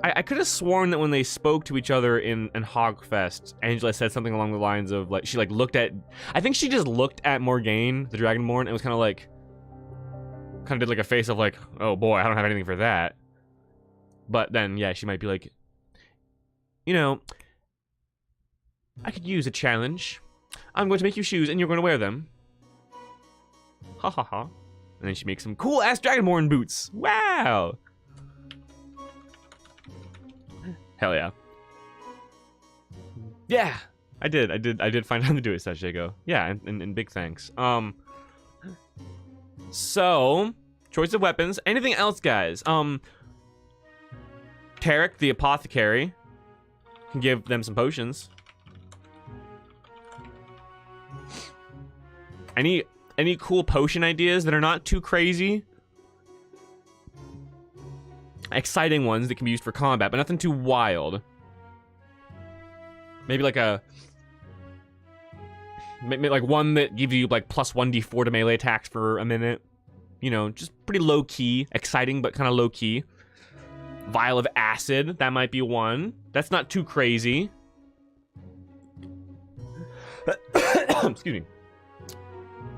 I could have sworn that when they spoke to each other in Hogfest, Angela said something along the lines of, like, she like looked at, I think she just looked at Morgaine, the Dragonborn, and was kind of did like a face of like, oh boy, I don't have anything for that. But then, yeah, she might be like, you know, I could use a challenge. I'm going to make you shoes and you're going to wear them. Ha ha ha. And then she makes some cool ass Dragonborn boots. Wow. Hell yeah. Yeah, I did find out to do it, Sachego. Yeah, and big thanks. So, choice of weapons. Anything else, guys? Tarek, the apothecary, can give them some potions. Any cool potion ideas that are not too crazy? Exciting ones that can be used for combat, but nothing too wild. Maybe like like one that gives you like plus 1d4 to melee attacks for a minute. You know, just pretty low key, exciting but kind of low key. Vial of acid, that might be one. That's not too crazy. Excuse me.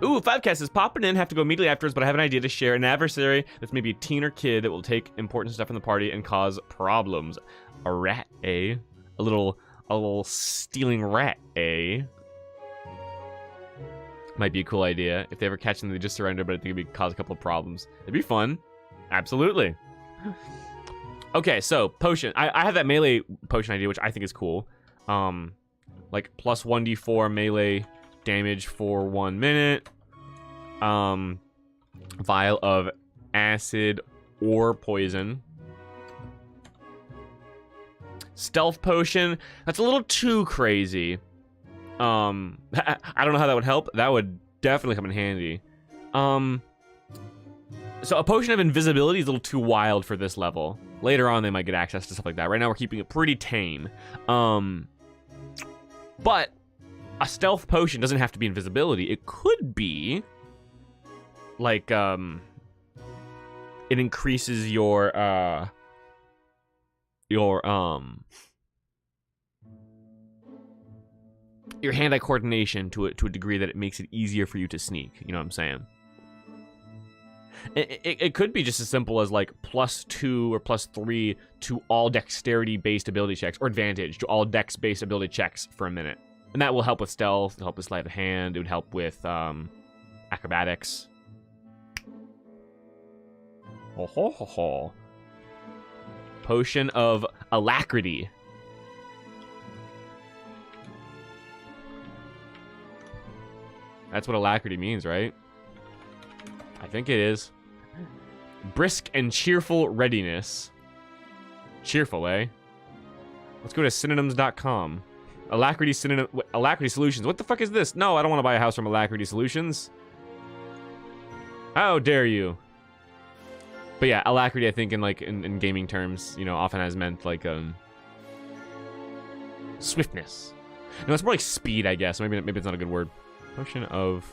Ooh, 5cast is popping in. Have to go immediately afterwards, but I have an idea to share. An adversary that's maybe a teen or kid that will take important stuff from the party and cause problems. A rat, eh? A little stealing rat, eh? Might be a cool idea. If they ever catch them, they just surrender, but I think it would cause a couple of problems. It'd be fun. Absolutely. Okay, so potion. I have that melee potion idea, which I think is cool. Like plus 1d4 melee damage for 1 minute. Vial of acid or poison. Stealth potion. That's a little too crazy. I don't know how that would help. That would definitely come in handy. So a potion of invisibility is a little too wild for this level. Later on, they might get access to stuff like that. Right now, we're keeping it pretty tame. But a stealth potion doesn't have to be invisibility. It could be like it increases your hand-eye coordination to a degree that it makes it easier for you to sneak. You know what I'm saying? It could be just as simple as like +2 or +3 to all dexterity-based ability checks, or advantage to all dex-based ability checks for a minute. And that will help with stealth, it'll help with sleight of hand, it would help with acrobatics. Oh ho ho ho. Potion of alacrity. That's what alacrity means, right? I think it is. Brisk and cheerful readiness. Cheerful, eh? Let's go to synonyms.com. Alacrity Solutions. What the fuck is this? No, I don't want to buy a house from Alacrity Solutions. How dare you? But yeah, alacrity, I think, in gaming terms, you know, often has meant like swiftness. No, it's more like speed, I guess. Maybe it's not a good word. Potion of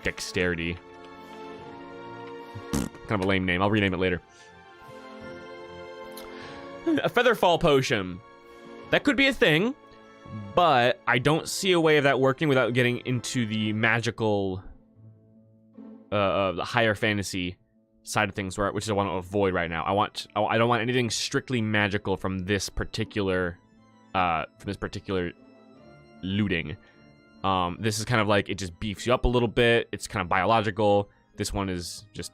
dexterity. Kind of a lame name. I'll rename it later. A Featherfall potion. That could be a thing, but I don't see a way of that working without getting into the magical, the higher fantasy side of things, which I want to avoid right now. I don't want anything strictly magical from this particular looting. This is kind of like, it just beefs you up a little bit. It's kind of biological. This one is just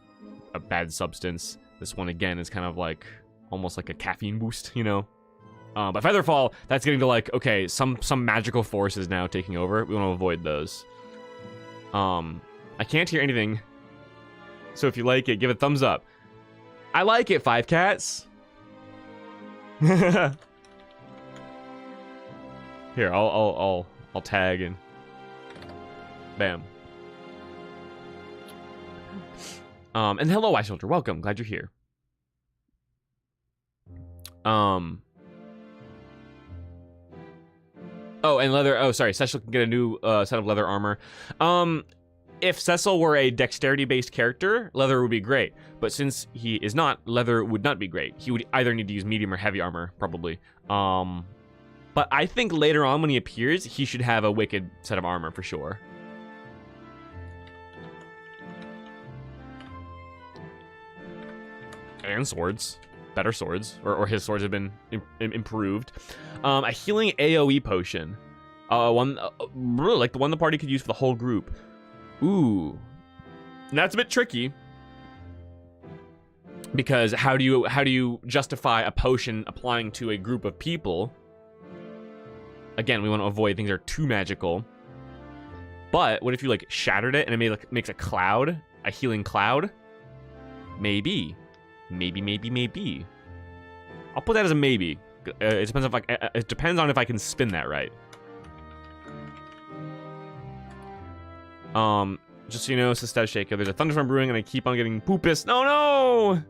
a bad substance. This one again is kind of like almost like a caffeine boost, you know. But Featherfall, that's getting to like, okay, some magical force is now taking over. We want to avoid those. I can't hear anything. So if you like it, give it a thumbs up. I like it, 5 cats. Here, I'll tag and bam. And hello, Ice Soldier. Welcome. Glad you're here. Oh, and leather. Oh, sorry. Cecil can get a new set of leather armor. If Cecil were a dexterity-based character, leather would be great. But since he is not, leather would not be great. He would either need to use medium or heavy armor, probably. But I think later on when he appears, he should have a wicked set of armor for sure. And swords. Better swords. Or his swords have been improved. A healing AoE potion. One like the one the party could use for the whole group. Ooh. That's a bit tricky. Because how do you justify a potion applying to a group of people? Again, we want to avoid things that are too magical. But what if you like shattered it and it makes a cloud, a healing cloud? Maybe. Maybe. I'll put that as a maybe. It depends if it depends on if I can spin that right. Just so you know, it's a stat shaker. There's a thunderstorm brewing, and I keep on getting poopus. No.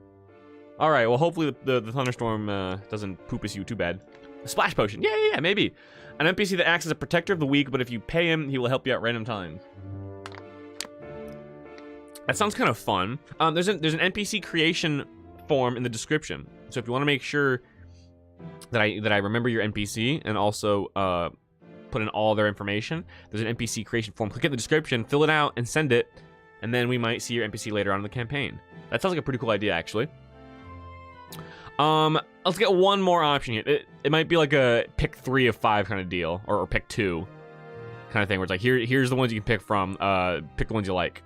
All right. Well, hopefully the thunderstorm doesn't poopus you too bad. A splash potion. Yeah. Maybe. An NPC that acts as a protector of the weak, but if you pay him, he will help you out random times. That sounds kind of fun. There's an NPC creation form in the description. So if you want to make sure that I remember your NPC and also put in all their information, there's an NPC creation form. Click in the description, fill it out, and send it, and then we might see your NPC later on in the campaign. That sounds like a pretty cool idea, actually. Let's get one more option here. It might be like a pick 3 of 5 kind of deal, or pick 2 kind of thing, where it's like here's the ones you can pick from. Pick the ones you like.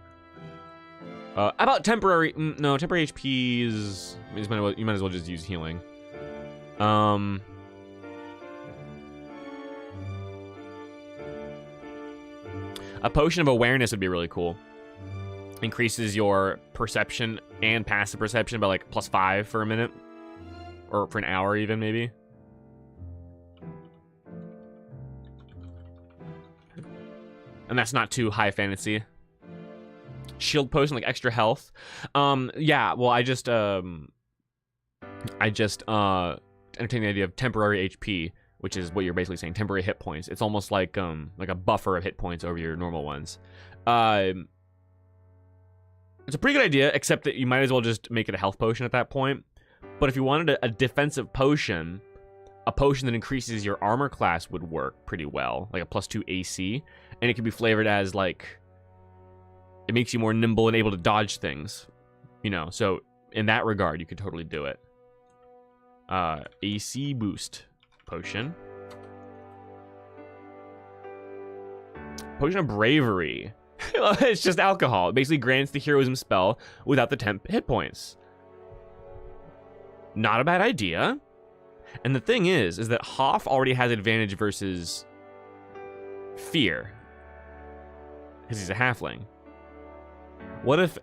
About temporary? No, temporary HP is. You might as well just use healing. A potion of awareness would be really cool. Increases your perception and passive perception by like +5 for a minute. Or for an hour even, maybe. And that's not too high fantasy. Shield potion, like extra health. Yeah, well, I just entertained the idea of temporary HP, which is what you're basically saying, temporary hit points. It's almost like a buffer of hit points over your normal ones. It's a pretty good idea, except that you might as well just make it a health potion at that point. But if you wanted a defensive potion, a potion that increases your armor class would work pretty well, like a +2 AC, and it could be flavored as like it makes you more nimble and able to dodge things, you know. So in that regard, you could totally do it. AC boost potion. Potion of bravery. It's just alcohol. It basically grants the heroism spell without the temp hit points. Not a bad idea. And the thing is that Hoff already has advantage versus fear, because he's a halfling. What if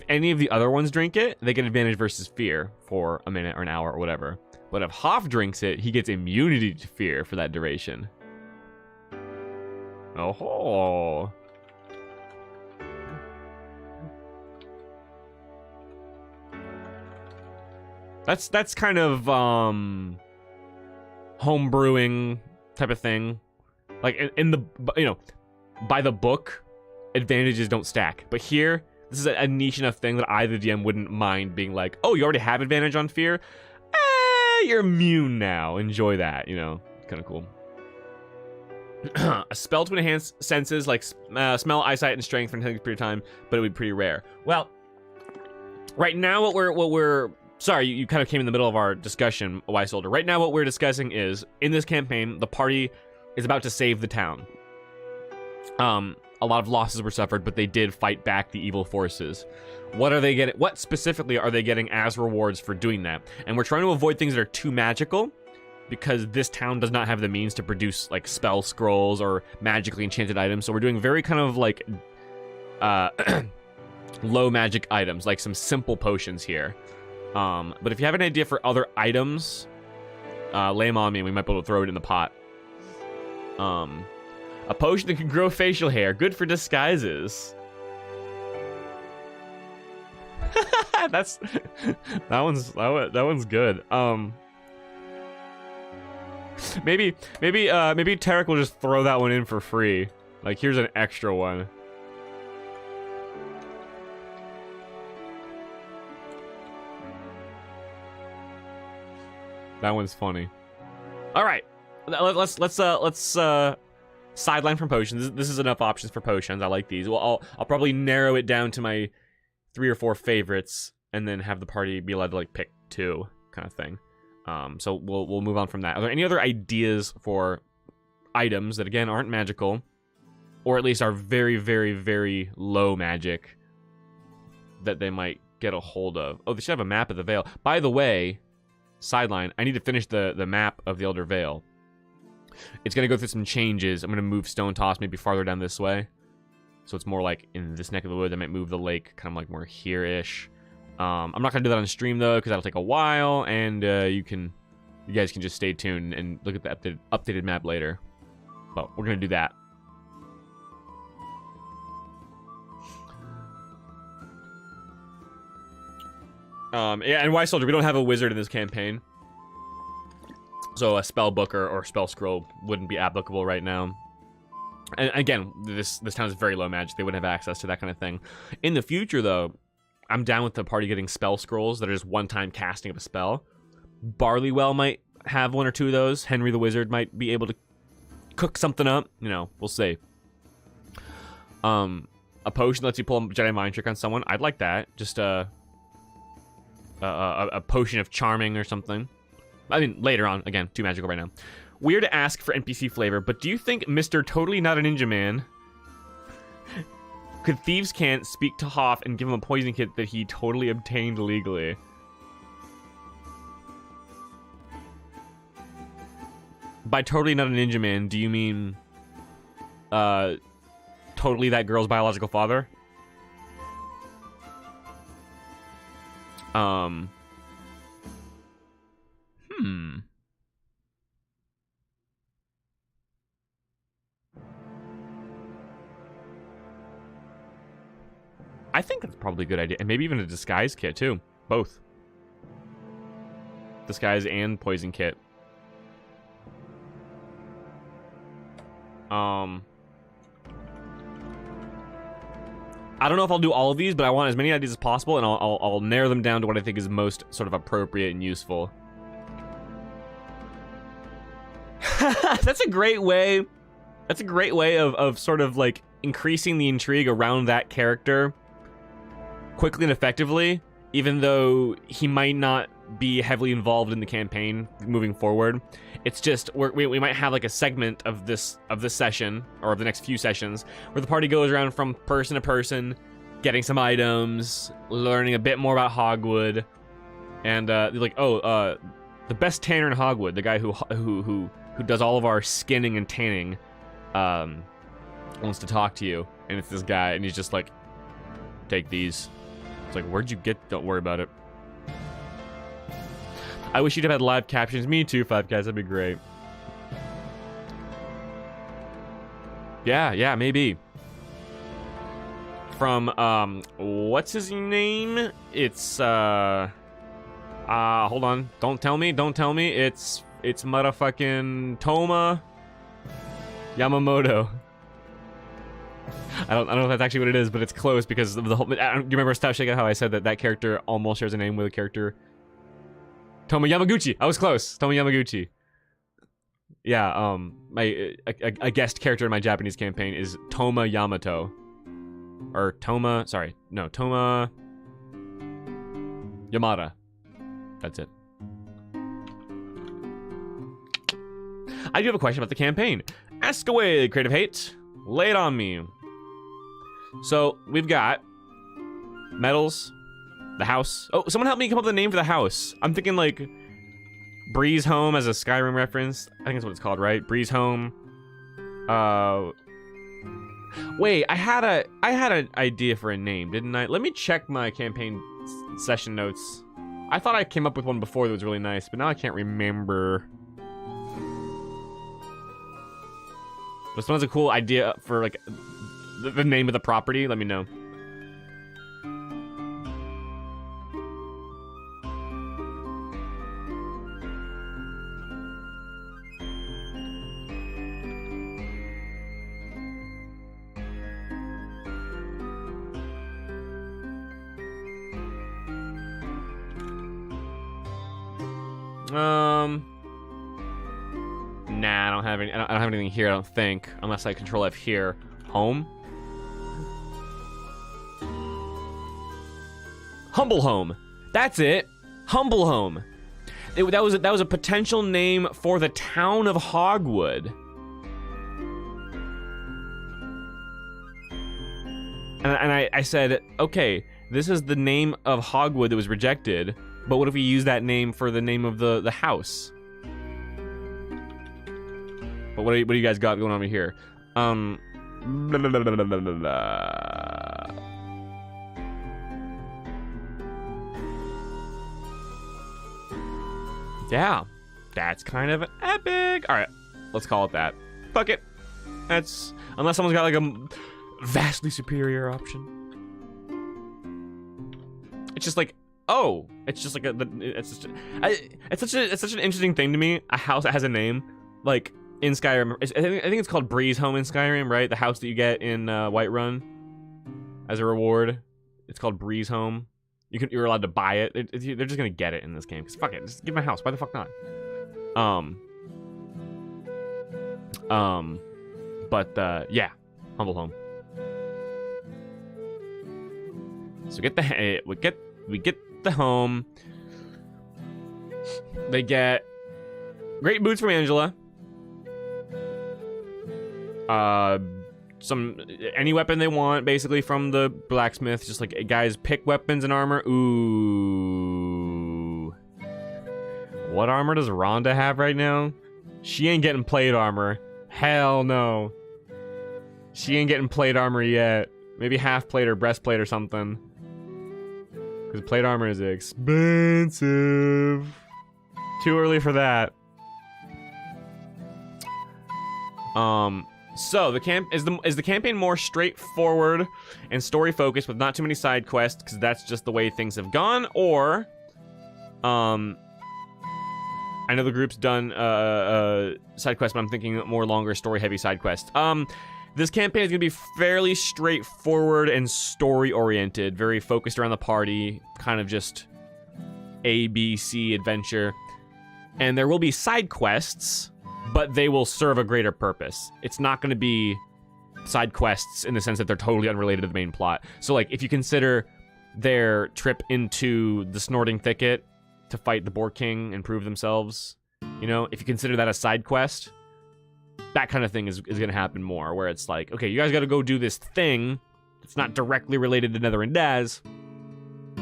any of the other ones drink it, they get advantage versus fear for a minute or an hour or whatever. But if Hoff drinks it, he gets immunity to fear for that duration. Oh. That's kind of home brewing type of thing. Like in the, you know, by the book, advantages don't stack. But here, this is a niche enough thing that I, the DM, wouldn't mind being like, oh, you already have advantage on fear? You're immune now. Enjoy that, you know. Kind of cool. A spell to enhance senses like smell, eyesight, and strength for an extended period of time, but it would be pretty rare. Well, right now what we're sorry, you kind of came in the middle of our discussion, Wise Soldier. Right now what we're discussing is, in this campaign, the party is about to save the town. A lot of losses were suffered, but they did fight back the evil forces. What are they getting? What specifically are they getting as rewards for doing that? And we're trying to avoid things that are too magical, because this town does not have the means to produce like spell scrolls or magically enchanted items. So we're doing very kind of like low magic items, like some simple potions here. But if you have an idea for other items, lay them on me and we might be able to throw it in the pot. A potion that can grow facial hair, good for disguises. that one's good. Maybe Tarek will just throw that one in for free. Like, here's an extra one. That one's funny. All right, let's sideline from potions. This is enough options for potions. I like these. Well, I'll probably narrow it down to my 3 or 4 favorites, and then have the party be allowed to like pick 2, kind of thing. So we'll move on from that. Are there any other ideas for items that again aren't magical, or at least are very, very, very low magic that they might get a hold of? Oh, they should have a map of the Vale. By the way, sideline, I need to finish the map of the Elder Vale. It's going to go through some changes. I'm going to move Stone Toss maybe farther down this way. So it's more like in this neck of the woods. I might move the lake kind of like more here-ish. I'm not going to do that on stream, though, because that'll take a while. And you guys can just stay tuned and look at the updated map later. But we're going to do that. Yeah, and Wise Soldier, we don't have a wizard in this campaign. So a spell book or spell scroll wouldn't be applicable right now. And again, this town is very low magic. They wouldn't have access to that kind of thing. In the future, though, I'm down with the party getting spell scrolls that are just one-time casting of a spell. Barleywell might have 1 or 2 of those. Henry the Wizard might be able to cook something up. You know, we'll see. A potion lets you pull a Jedi Mind Trick on someone. I'd like that. Just a potion of charming or something. I mean, later on. Again, too magical right now. Weird to ask for NPC flavor, but do you think Mr. Totally Not a Ninja Man could Thieves' Cant speak to Hoff and give him a poison kit that he totally obtained legally? By totally not a ninja man, do you mean totally that girl's biological father? I think that's probably a good idea. And maybe even a disguise kit, too. Both. Disguise and poison kit. I don't know if I'll do all of these, but I want as many ideas as possible, and I'll narrow them down to what I think is most sort of appropriate and useful. That's a great way. That's a great way of sort of like increasing the intrigue around that character quickly and effectively, even though he might not be heavily involved in the campaign moving forward. It's just we might have like a segment of this session or of the next few sessions where the party goes around from person to person, getting some items, learning a bit more about Hogwood, and like, oh, the best tanner in Hogwood, the guy who does all of our skinning and tanning, wants to talk to you, and it's this guy, and he's just like, take these. It's like, where'd you get? Don't worry about it. I wish you'd have had live captions. Me too, Five Guys. That'd be great. Yeah, maybe. From, what's his name? It's, hold on. Don't tell me. It's motherfucking Toma Yamamoto. I don't know if that's actually what it is, but it's close because of the whole... Do you remember Stop Shaking how I said that character almost shares a name with a character? Toma Yamaguchi. I was close. Toma Yamaguchi. Yeah, a guest character in my Japanese campaign is Toma Yamato. Or Toma... Sorry. No, Toma... Yamada. That's it. I do have a question about the campaign. Ask away, Creative Hate. Lay it on me. So, we've got metals, the house. Oh, someone help me come up with a name for the house. I'm thinking like Breeze Home as a Skyrim reference. I think that's what it's called, right? Breeze Home. Wait, I had an idea for a name, didn't I? Let me check my campaign session notes. I thought I came up with one before that was really nice, but now I can't remember. If someone has a cool idea for like the name of the property, let me know. Nah, I don't have any. I don't have anything here. I don't think, unless I Control F here. Home. Humble Home. That's it. Humble Home. That was a potential name for the town of Hogwood. And I said, okay, this is the name of Hogwood that was rejected, but what if we use that name for the name of the house? But what do you guys got going on over here? Yeah, that's kind of epic. All right, let's call it that. Fuck it. That's, unless someone's got like a vastly superior option. It's just like, oh, it's just like it's such an interesting thing to me. A house that has a name, like in Skyrim. I think it's called Breeze Home in Skyrim, right? The house that you get in Whiterun as a reward. It's called Breeze Home. You're allowed to buy it. They're just gonna get it in this game. Cause fuck it, just give my house. Why the fuck not? Yeah, Humble Home. So we get the home. They get great boots from Angela. Any weapon they want, basically, from the blacksmith. Just like, guys, pick weapons and armor. Ooh. What armor does Rhonda have right now? She ain't getting plate armor. Hell no. She ain't getting plate armor yet. Maybe half plate or breastplate or something. Because plate armor is expensive. Too early for that. So the campaign more straightforward and story focused with not too many side quests because that's just the way things have gone, or I know the group's done side quests, but I'm thinking more longer story heavy side quests. This campaign is going to be fairly straightforward and story oriented, very focused around the party, kind of just A, B, C adventure. And there will be side quests, but they will serve a greater purpose. It's not going to be side quests in the sense that they're totally unrelated to the main plot. So, like, if you consider their trip into the Snorting Thicket to fight the Boar King and prove themselves, you know, if you consider that a side quest, that kind of thing is going to happen more, where it's like, okay, you guys got to go do this thing that's not directly related to Nether and Daz.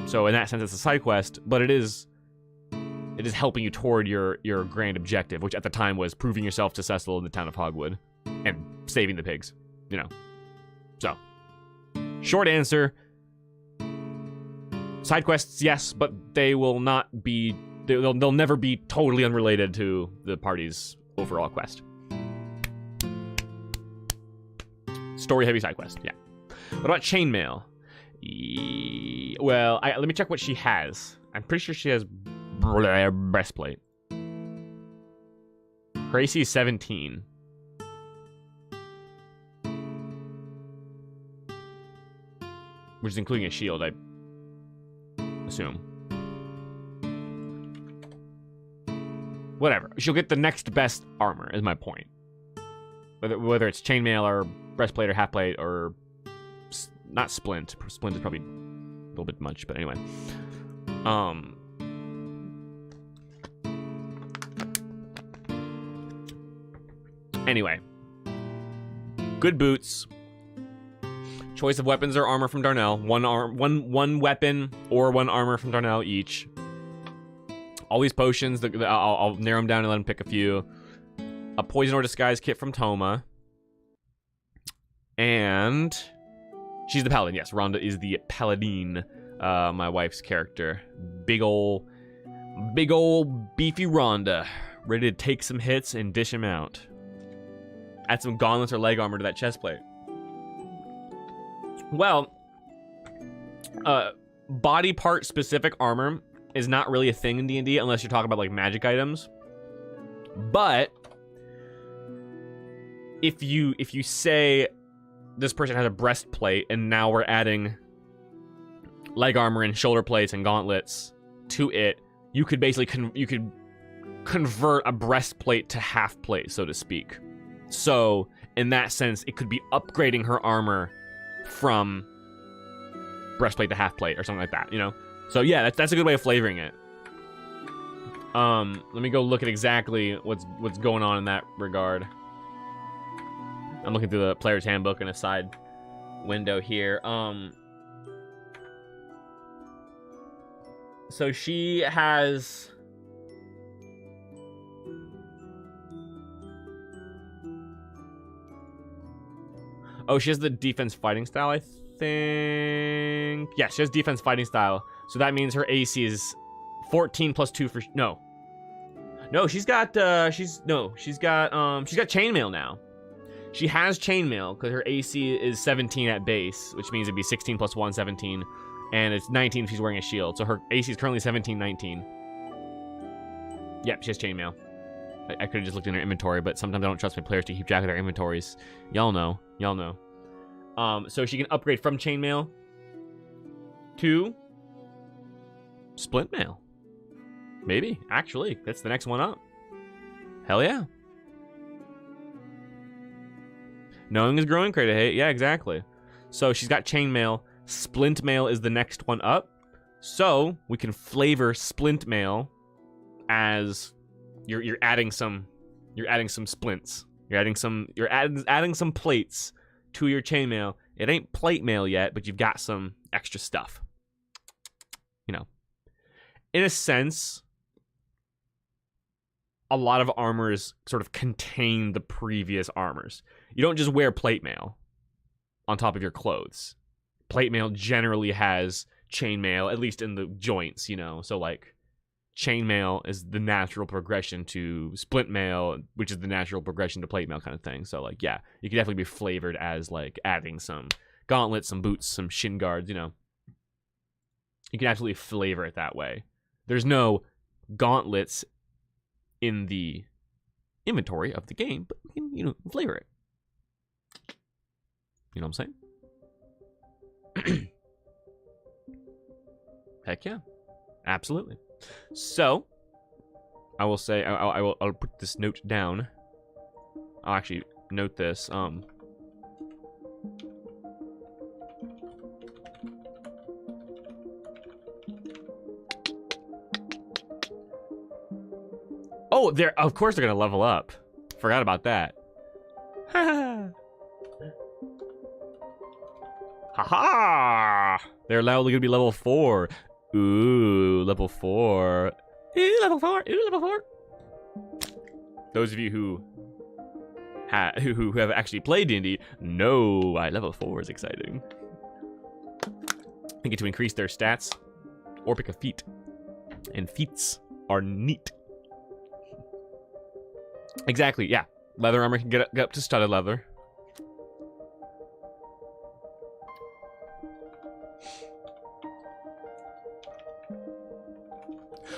So in that sense, it's a side quest, but it is helping you toward your grand objective, which at the time was proving yourself to Cecil in the town of Hogwood and saving the pigs, you know. So, short answer, side quests, yes, but they will not be, they'll never be totally unrelated to the party's overall quest. Story-heavy side quest, yeah. What about chainmail? Well, let me check what she has. I'm pretty sure she has breastplate. Her AC is 17. Which is including a shield, I assume. Whatever. She'll get the next best armor, is my point. Whether it's chainmail or breastplate or halfplate or not splint. Splint is probably a little bit much, but anyway. Anyway. Good boots. Choice of weapons or armor from Darnell. One weapon or one armor from Darnell each. All these potions, I'll narrow them down and let him pick a few. A poison or disguise kit from Toma. And she's the paladin. Yes, Rhonda is the paladin. My wife's character. Big ol' beefy Rhonda. Ready to take some hits and dish him out. Add some gauntlets or leg armor to that chest plate. Well, body part specific armor is not really a thing in D&D unless you're talking about like magic items. But if you say this person has a breastplate and now we're adding leg armor and shoulder plates and gauntlets to it, you could basically you could convert a breastplate to half plate, so to speak. So in that sense, it could be upgrading her armor from breastplate to half plate or something like that, you know? So yeah, that's a good way of flavoring it. Let me go look at exactly what's going on in that regard. I'm looking through the player's handbook in a side window here. So she has she has the defense fighting style, I think. Yeah, she has defense fighting style. So that means her AC is 14 plus 2 for no, she's got chainmail now. She has chainmail because her AC is 17 at base, which means it'd be 16 plus 1, 17, and it's 19 if she's wearing a shield. So her AC is currently 17, 19. Yep, she has chainmail. I could have just looked in her inventory, but sometimes I don't trust my players to keep track of their inventories. Y'all know. So she can upgrade from chainmail to splint mail. Maybe, actually. That's the next one up. Hell yeah. Knowing is growing, Crate of Hate. Yeah, exactly. So she's got chainmail. Splint mail is the next one up. So we can flavor splint mail as you're adding some splints. You're adding some plates to your chainmail. It ain't plate mail yet, but you've got some extra stuff. You know. In a sense, a lot of armors sort of contain the previous armors. You don't just wear plate mail on top of your clothes. Plate mail generally has chainmail, at least in the joints, you know. So like chainmail is the natural progression to splint mail, which is the natural progression to plate mail kind of thing. So like, yeah, you can definitely be flavored as like adding some gauntlets, some boots, some shin guards, you know. You can absolutely flavor it that way. There's no gauntlets in the inventory of the game, but we can, you know, flavor it. You know what I'm saying? Heck yeah. Absolutely. So, I will say, I'll put this note down. I'll actually note this. Oh, of course they're gonna level up. Forgot about that. Haha! They're now gonna be level 4. Ooh, level 4. Ooh, level 4. Ooh, level 4. Those of you who have actually played D&D know why level 4 is exciting. They get to increase their stats or pick a feat. And feats are neat. Exactly, yeah. Leather armor can get up to studded leather.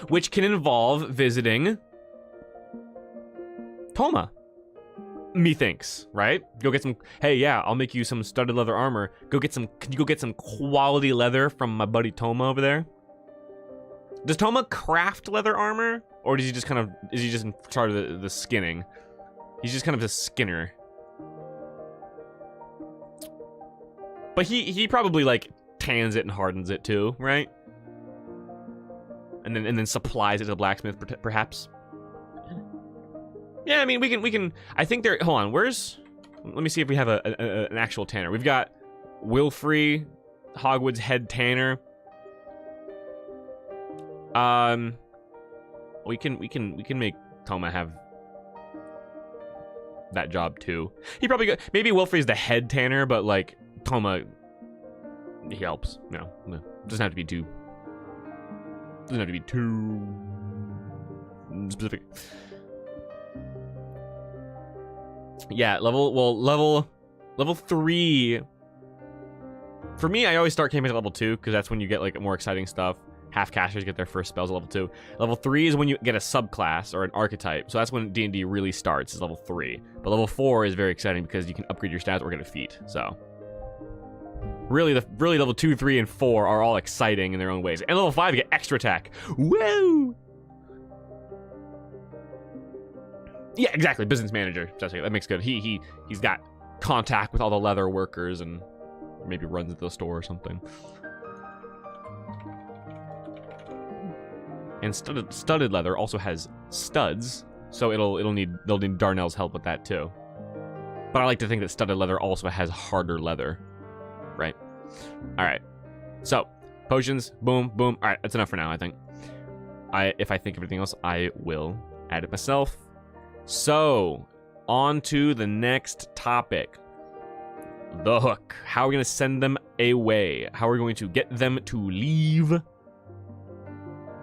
Which can involve visiting Toma. Methinks, right? Go get some. Hey, yeah, I'll make you some studded leather armor. Go get some. Can you go get some quality leather from my buddy Toma over there? Does Toma craft leather armor, or does he just is he just in charge of the skinning? He's just kind of a skinner. But he probably like tans it and hardens it too, right? and then supplies it to the blacksmith, perhaps. Yeah, I mean, we can. I think there. Hold on, where's? Let me see if we have an actual tanner. We've got Wilfrey, Hogwood's head tanner. We can make Toma have that job too. He probably maybe Wilfrey's the head tanner, but like Toma, he helps. No, doesn't have to be too. Doesn't have to be too specific. Yeah, level 3. For me, I always start campaigns at level 2 because that's when you get like more exciting stuff. Half casters get their first spells at level 2. Level 3 is when you get a subclass or an archetype. So that's when D&D really starts, is level 3. But level 4 is very exciting because you can upgrade your stats or get a feat. So really level 2, 3, and 4 are all exciting in their own ways. And level 5 you get extra attack. Woo! Yeah, exactly. Business manager. That makes good. He's got contact with all the leather workers and maybe runs into the store or something. And studded leather also has studs, so they'll need Darnell's help with that too. But I like to think that studded leather also has harder leather, right? All right. So potions, boom, boom. All right, that's enough for now. I think. If I think of anything else, I will add it myself. So on to the next topic. The hook. How are we going to send them away? How are we going to get them to leave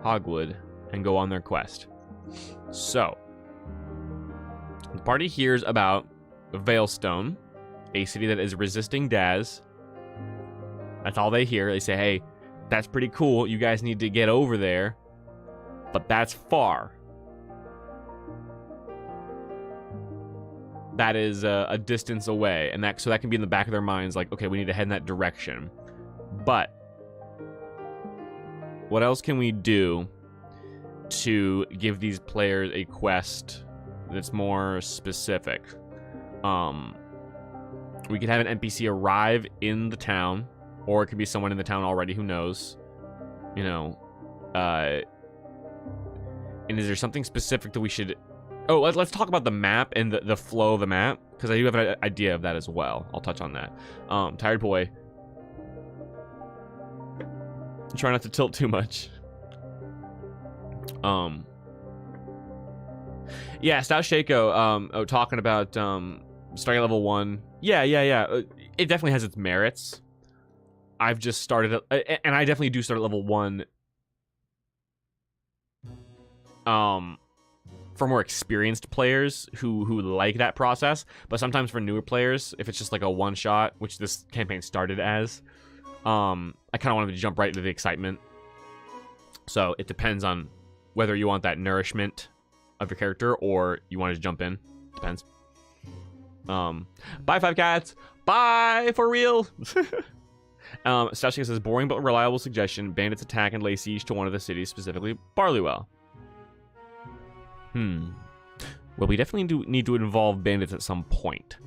Hogwood and go on their quest? So, the party hears about Veilstone, a city that is resisting Daz. That's all they hear. They say, hey, that's pretty cool. You guys need to get over there. But that's far. That is a distance away. And so that can be in the back of their minds, like, okay, we need to head in that direction. But what else can we do to give these players a quest that's more specific? We could have an NPC arrive in the town, or it could be someone in the town already who knows. You know, and is there something specific that we should... Oh, let's talk about the map and the flow of the map, because I do have an idea of that as well. I'll touch on that. Tired boy. Try not to tilt too much. Yeah, Stout Shaco, talking about starting at level 1. Yeah. It definitely has its merits. I've just started, and I definitely do start at level 1. For more experienced players who like that process, but sometimes for newer players, if it's just like a one-shot, which this campaign started as, I kind of wanted to jump right into the excitement. So it depends on whether you want that nourishment of your character or you want to jump in. Depends. Bye, Five Cats. Bye, for real. Stashika says, boring but reliable suggestion. Bandits attack and lay siege to one of the cities, specifically Barleywell. Well, we definitely do need to involve bandits at some point.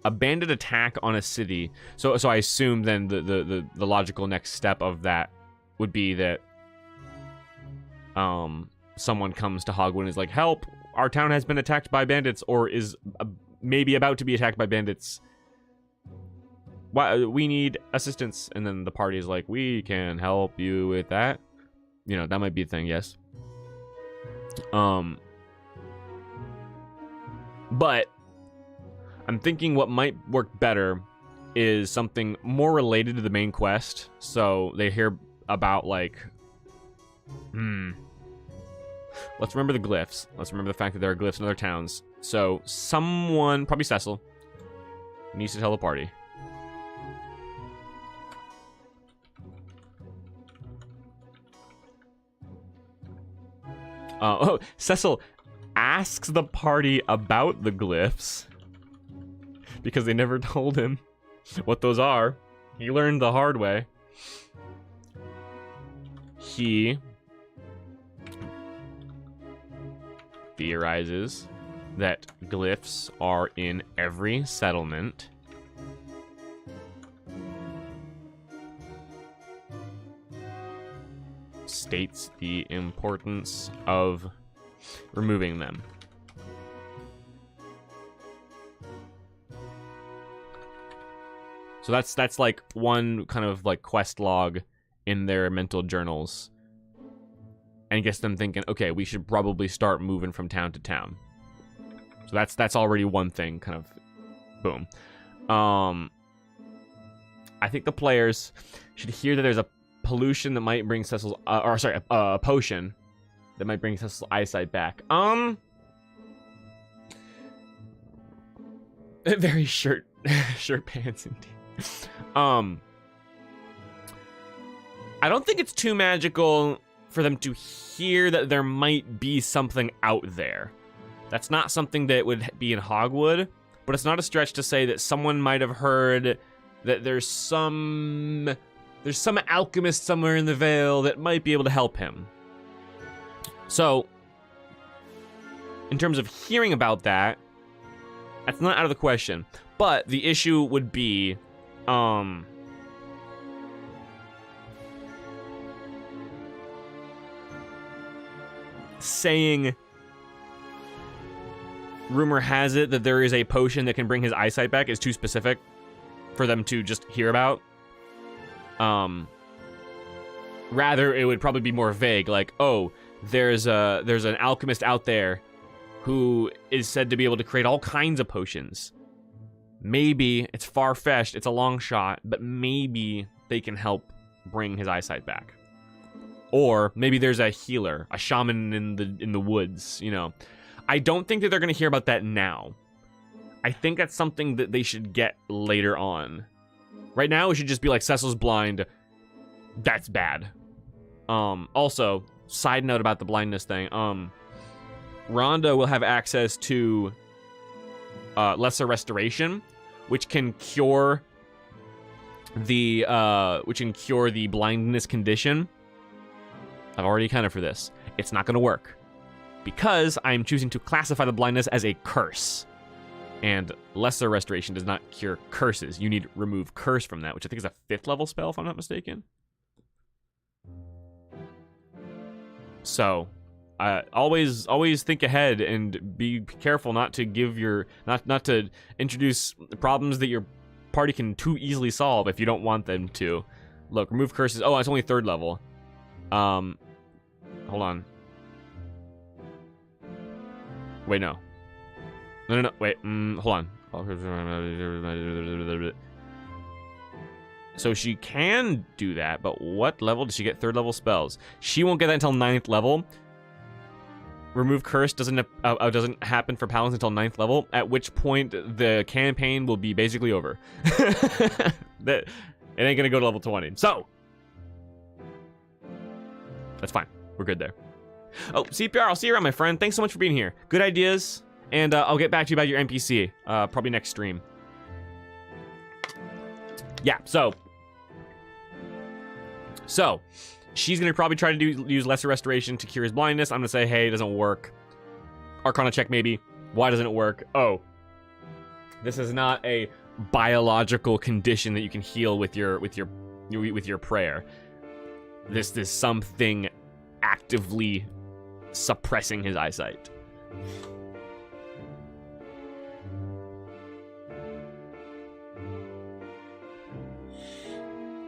A bandit attack on a city. So I assume then the logical next step of that would be that someone comes to Hogwood and is like, help, our town has been attacked by bandits, or is maybe about to be attacked by bandits. We need assistance. And then the party is like, we can help you with that. You know, that might be a thing, yes. But I'm thinking what might work better is something more related to the main quest. So they hear about, like, let's remember the glyphs. Let's remember the fact that there are glyphs in other towns. So someone, probably Cecil, needs to tell the party. Cecil asks the party about the glyphs because they never told him what those are. He learned the hard way. He theorizes that glyphs are in every settlement. states the importance of removing them. So that's like one kind of like quest log in their mental journals, and gets them thinking, okay, we should probably start moving from town to town. So that's already one thing, kind of, boom. I think the players should hear that there's a pollution that might bring Cecil's, a potion that might bring Cecil's eyesight back. Very shirt pants indeed. I don't think it's too magical for them to hear that there might be something out there. That's not something that would be in Hogwood, but it's not a stretch to say that someone might have heard that there's some alchemist somewhere in the Vale that might be able to help him. So, in terms of hearing about that, that's not out of the question. But the issue would be, saying, rumor has it that there is a potion that can bring his eyesight back is too specific for them to just hear about. Rather, it would probably be more vague, like, oh, there's an alchemist out there who is said to be able to create all kinds of potions. Maybe it's far-fetched, it's a long shot, but maybe they can help bring his eyesight back. Or maybe there's a healer, a shaman in the woods, you know. I don't think that they're going to hear about that now. I think that's something that they should get later on. Right now, it should just be like, Cecil's blind. That's bad. Also, side note about the blindness thing. Rhonda will have access to Lesser Restoration, which can cure the blindness condition. I've already accounted for this. It's not going to work because I'm choosing to classify the blindness as a curse. And Lesser Restoration does not cure curses. You need Remove Curse from that, which I think is a 5th level spell, if I'm not mistaken. So, always think ahead and be careful not to give not to introduce problems that your party can too easily solve if you don't want them to. Look, Remove Curses. Oh, it's only 3rd level. Hold on. Wait, no. No. Wait. Hold on. So she can do that, but what level does she get 3rd level spells? She won't get that until 9th level. Remove Curse doesn't happen for Paladins until 9th level, at which point the campaign will be basically over. It ain't gonna go to level 20. So, that's fine. We're good there. Oh, CPR, I'll see you around, my friend. Thanks so much for being here. Good ideas. And I'll get back to you about your NPC, probably next stream. Yeah, so she's going to probably try to use Lesser Restoration to cure his blindness. I'm going to say, hey, it doesn't work. Arcana check, maybe. Why doesn't it work? Oh, this is not a biological condition that you can heal with your prayer. This is something actively suppressing his eyesight.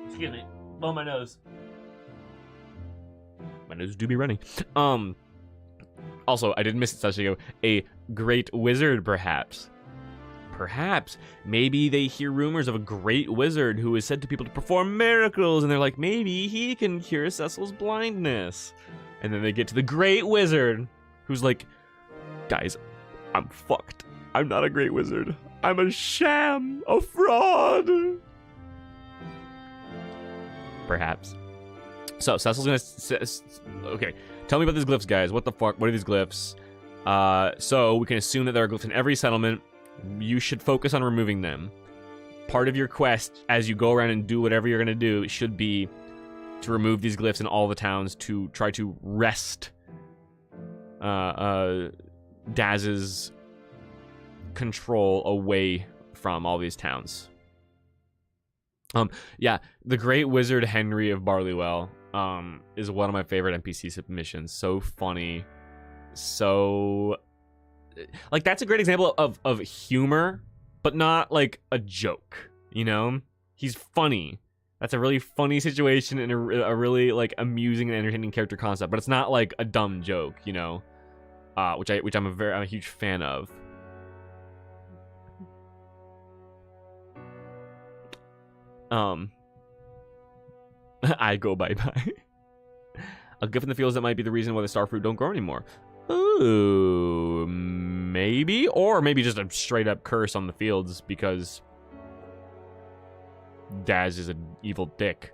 Excuse me. Blow my nose. My nose do be running. Also, I did miss it such a great wizard, perhaps. Perhaps. Maybe they hear rumors of a great wizard who is said to people to perform miracles, and they're like, maybe he can cure Cecil's blindness. And then they get to the great wizard, who's like, guys, I'm fucked. I'm not a great wizard. I'm a sham, a fraud. Perhaps. So, Cecil's gonna... Okay, tell me about these glyphs, guys. What the fuck? What are these glyphs? So, we can assume that there are glyphs in every settlement. You should focus on removing them. Part of your quest, as you go around and do whatever you're gonna do, should be to remove these glyphs in all the towns to try to wrest Daz's control away from all these towns. Yeah, the great wizard Henry of Barleywell. is one of my favorite NPC submissions. So funny, so like that's a great example of humor, but not like a joke. You know, he's funny. That's a really funny situation and a really like amusing and entertaining character concept, but it's not like a dumb joke. You know, which I'm a huge fan of. I go bye-bye. A gift in the fields that might be the reason why the starfruit don't grow anymore. Ooh, maybe? Or maybe just a straight-up curse on the fields because Daz is an evil dick.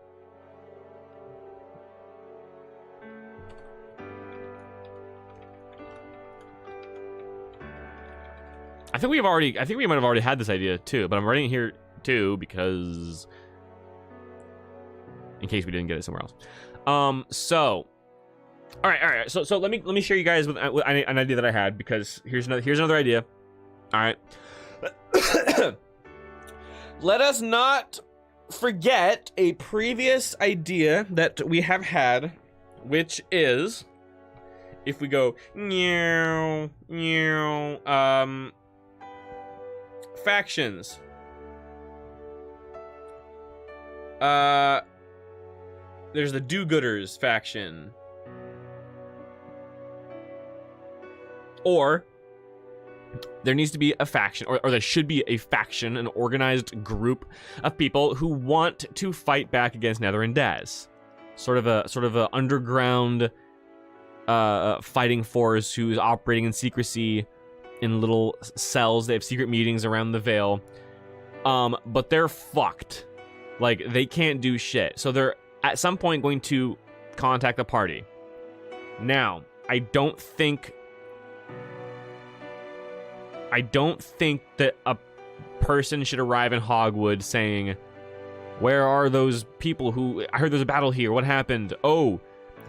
I think we might have already had this idea too, but I'm writing it here too because in case we didn't get it somewhere else. So all right. So let me share you guys with an idea that I had, because here's another idea. All right. Let us not forget a previous idea that we have had, which is if we go factions. There's the do-gooders faction. Or there needs to be a faction, or there should be a faction, an organized group of people who want to fight back against Nether and Daz. Sort of a underground fighting force who's operating in secrecy in little cells. They have secret meetings around the Vale. But they're fucked. Like, they can't do shit. So they're at some point going to contact the party. Now, I don't think that a person should arrive in Hogwood saying, "Where are those people who... I heard there's a battle here. What happened? Oh,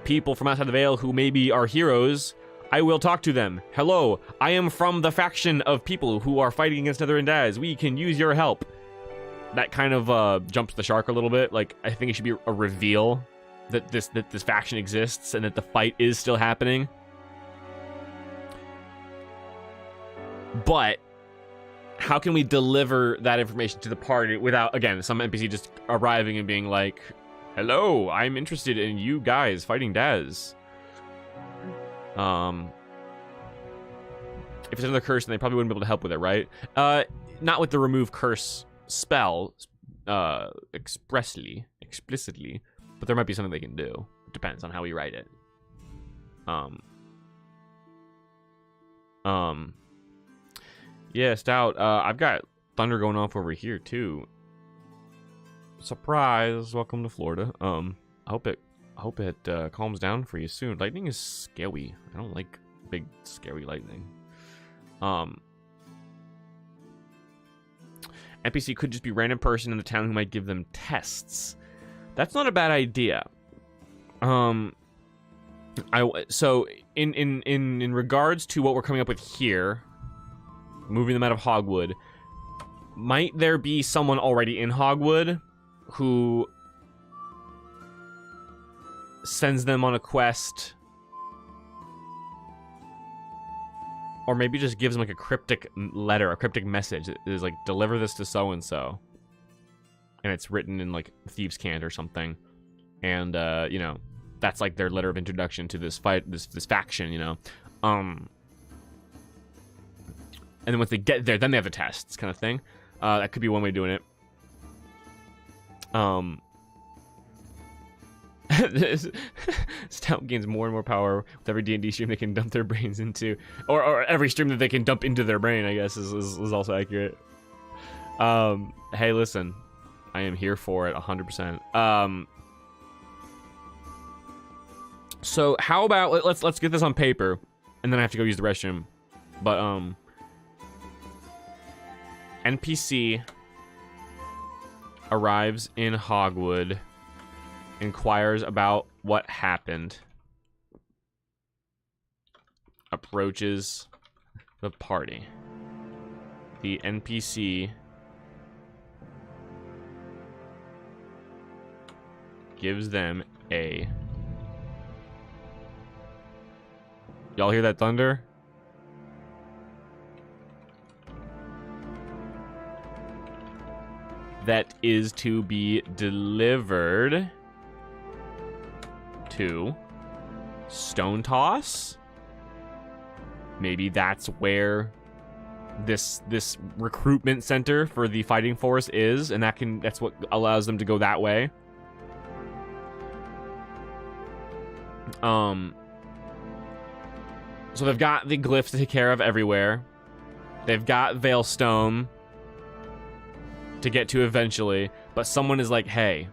people from outside the Vale who maybe are heroes. I will talk to them. Hello, I am from the faction of people who are fighting against Nether and Daz. We can use your help." That kind of jumps the shark a little bit. Like, I think it should be a reveal that this faction exists and that the fight is still happening. But how can we deliver that information to the party without, again, some NPC just arriving and being like, "Hello, I'm interested in you guys fighting Daz." If it's another curse, then they probably wouldn't be able to help with it, right? Not with the remove curse spell explicitly, but there might be something they can do. It depends on how we write it. Yeah, Stout, I've got thunder going off over here too. Surprise! Welcome to Florida. I hope it calms down for you soon. Lightning is scary. I don't like big scary lightning. NPC could just be a random person in the town who might give them tests. That's not a bad idea. So in regards to what we're coming up with here, moving them out of Hogwood, might there be someone already in Hogwood who sends them on a quest, or maybe just gives them like a cryptic letter, a cryptic message that is like, "Deliver this to so and so," and it's written in like thieves' cant or something, and you know, that's like their letter of introduction to this fight, this faction, you know. And then once they get there, then they have the tests, kind of thing. That could be one way of doing it. Stout gains more and more power with every D&D stream they can dump their brains into, or every stream that they can dump into their brain, I guess is also accurate. Hey, listen, I am here for it 100%. So how about let's get this on paper, and then I have to go use the restroom. But NPC arrives in Hogwood, inquires about what happened, approaches the party. The NPC gives them A. Y'all hear that thunder? That is to be delivered to Stone Toss. Maybe that's where this recruitment center for the fighting force is, and that's what allows them to go that way. So they've got the glyphs to take care of everywhere. They've got Veilstone to get to eventually, but someone is like, hey,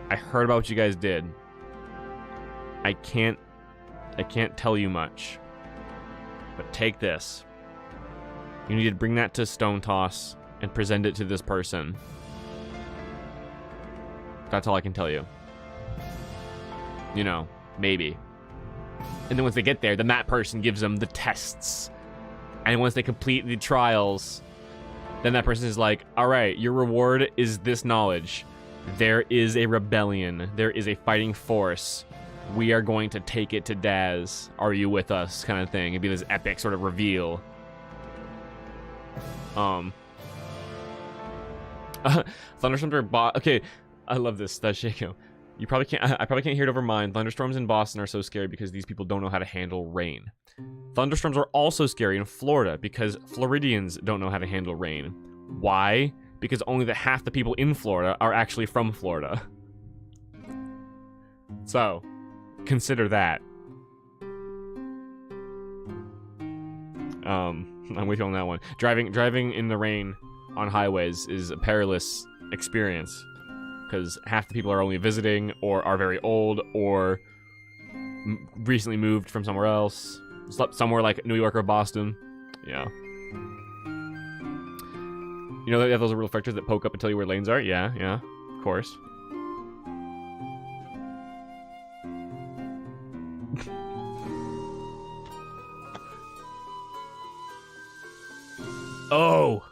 I heard about what you guys did. I can't tell you much, but take this. You need to bring that to Stone Toss and present it to this person. That's all I can tell you. You know, maybe. And then once they get there, then that person gives them the tests. And once they complete the trials, then that person is like, all right, your reward is this knowledge. There is a rebellion. There is a fighting force. We are going to take it to Daz. Are you with us? Kind of thing. It'd be this epic sort of reveal. Thunderstorms are okay, I love this. That's Shaco. I probably can't hear it over mine. Thunderstorms in Boston are so scary because these people don't know how to handle rain. Thunderstorms are also scary in Florida because Floridians don't know how to handle rain. Why? Because only half the people in Florida are actually from Florida. So, consider that. I'm with you on that one. Driving in the rain on highways is a perilous experience because half the people are only visiting or are very old or recently moved from somewhere else. Slept somewhere like New York or Boston. Yeah. You know they have those little reflectors that poke up and tell you where lanes are? Yeah, of course. Oh!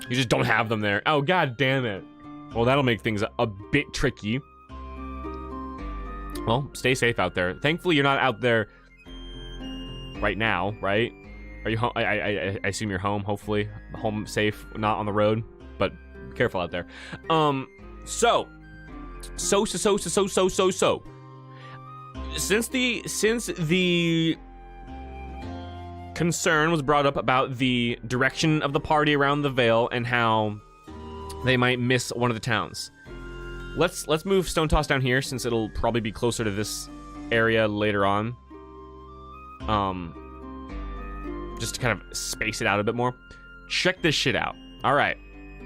You just don't have them there. Oh, god damn it. Well, that'll make things a bit tricky. Well, stay safe out there. Thankfully, you're not out there right now, right? Are you home? I assume you're home, hopefully. Home safe, not on the road. But be careful out there. So. Since the concern was brought up about the direction of the party around the Vale and how they might miss one of the towns. Let's move Stone Toss down here since it'll probably be closer to this area later on. Just to kind of space it out a bit more. Check this shit out. All right.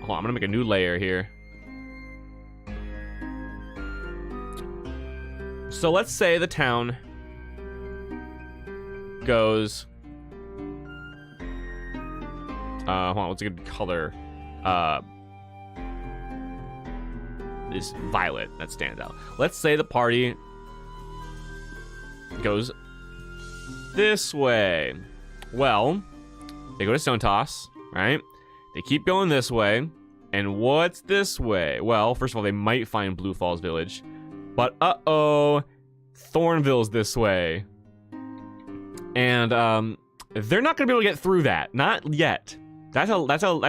Hold on, I'm gonna make a new layer here. So let's say the town goes... hold on, what's a good color? This violet, that stands out. Let's say the party goes this way. Well, they go to Stone Toss, right? They keep going this way. And what's this way? Well, first of all, they might find Blue Falls Village. But uh-oh, Thornville's this way. And they're not gonna be able to get through that. Not yet. That's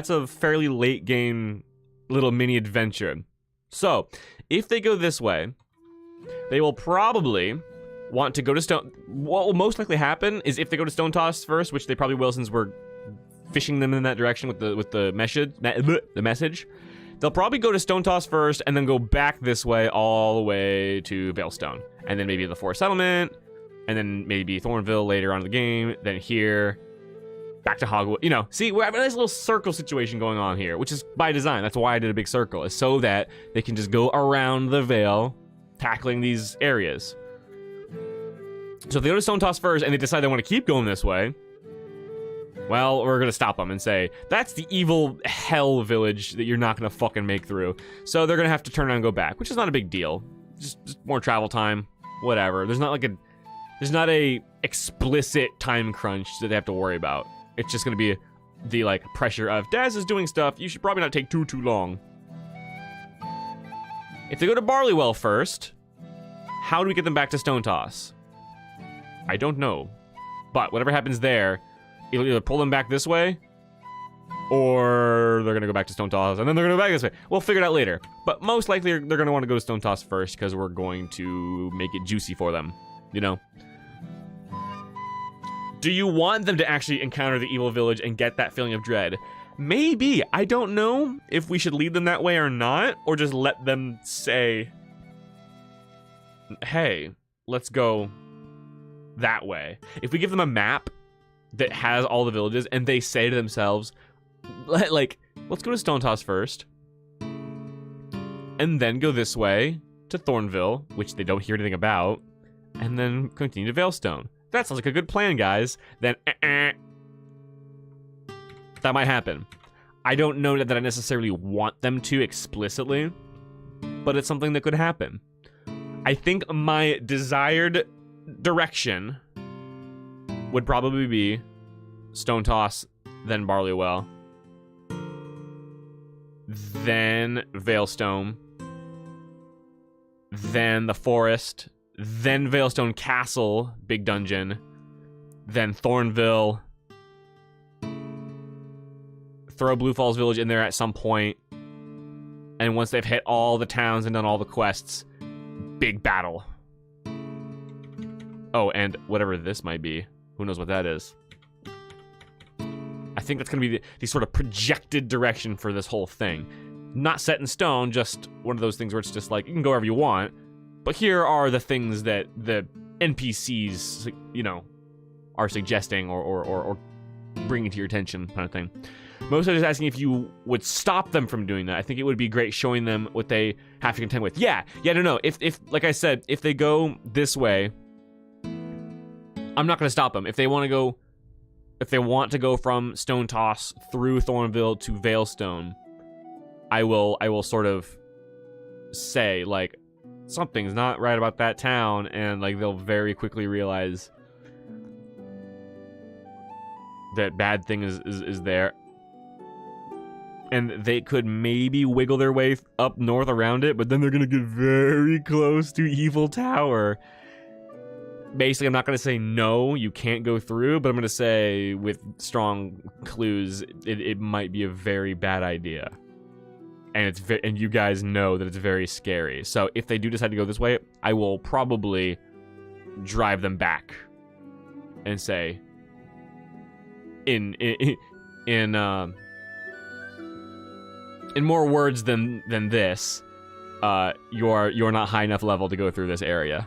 a fairly late game little mini adventure. So, if they go this way, they will probably want to go to Stone... What will most likely happen is if they go to Stone Toss first, which they probably will since we're fishing them in that direction with the message, they'll probably go to Stone Toss first and then go back this way all the way to Veilstone. And then maybe the Forest Settlement, and then maybe Thornville later on in the game, then here... back to Hogwarts, you know, see, we're having a nice little circle situation going on here, which is by design. That's why I did a big circle, is so that they can just go around the Vale, tackling these areas. So if they go to Stone Toss first and they decide they want to keep going this way, well, we're going to stop them and say, that's the evil hell village that you're not going to fucking make through. So they're going to have to turn around and go back, which is not a big deal. Just more travel time, whatever. There's not a explicit time crunch that they have to worry about. It's just going to be the, like, pressure of, Daz is doing stuff, you should probably not take too long. If they go to Barleywell first, How do we get them back to Stone Toss? I don't know. But whatever happens there, it'll either pull them back this way, or they're going to go back to Stone Toss, and then they're going to go back this way. We'll figure it out later. But most likely, they're going to want to go to Stone Toss first, because we're going to make it juicy for them, you know? Do you want them to actually encounter the evil village and get that feeling of dread? Maybe. I don't know if we should lead them that way or not, or just let them say, hey, let's go that way. If we give them a map that has all the villages and they say to themselves, like, let's go to Stone Toss first, and then go this way to Thornville, which they don't hear anything about, and then continue to Veilstone. That sounds like a good plan, guys. Then, that might happen. I don't know that I necessarily want them to explicitly, but it's something that could happen. I think my desired direction would probably be Stone Toss, then Barleywell, then Veilstone, then the Forest, then Veilstone Castle, big dungeon, then Thornville, throw Blue Falls Village in there at some point, and once they've hit all the towns and done all the quests, big battle. Oh, and whatever this might be, who knows what that is. I think that's going to be the sort of projected direction for this whole thing. Not set in stone, just one of those things where it's just like, you can go wherever you want, but here are the things that the NPCs, you know, are suggesting or bringing to your attention, kind of thing. Most are just asking if you would stop them from doing that. I think it would be great showing them what they have to contend with. Yeah, no. If like I said, if they go this way, I'm not going to stop them. If they want to go from Stone Toss through Thornville to Veilstone, I will sort of say, like, something's not right about that town, and like they'll very quickly realize that bad thing is there. And they could maybe wiggle their way up north around it, but then they're gonna get very close to Evil Tower. Basically, I'm not gonna say no, you can't go through, but I'm gonna say with strong clues, it might be a very bad idea. And and you guys know that it's very scary. So if they do decide to go this way, I will probably drive them back and say, in more words than this, you're not high enough level to go through this area.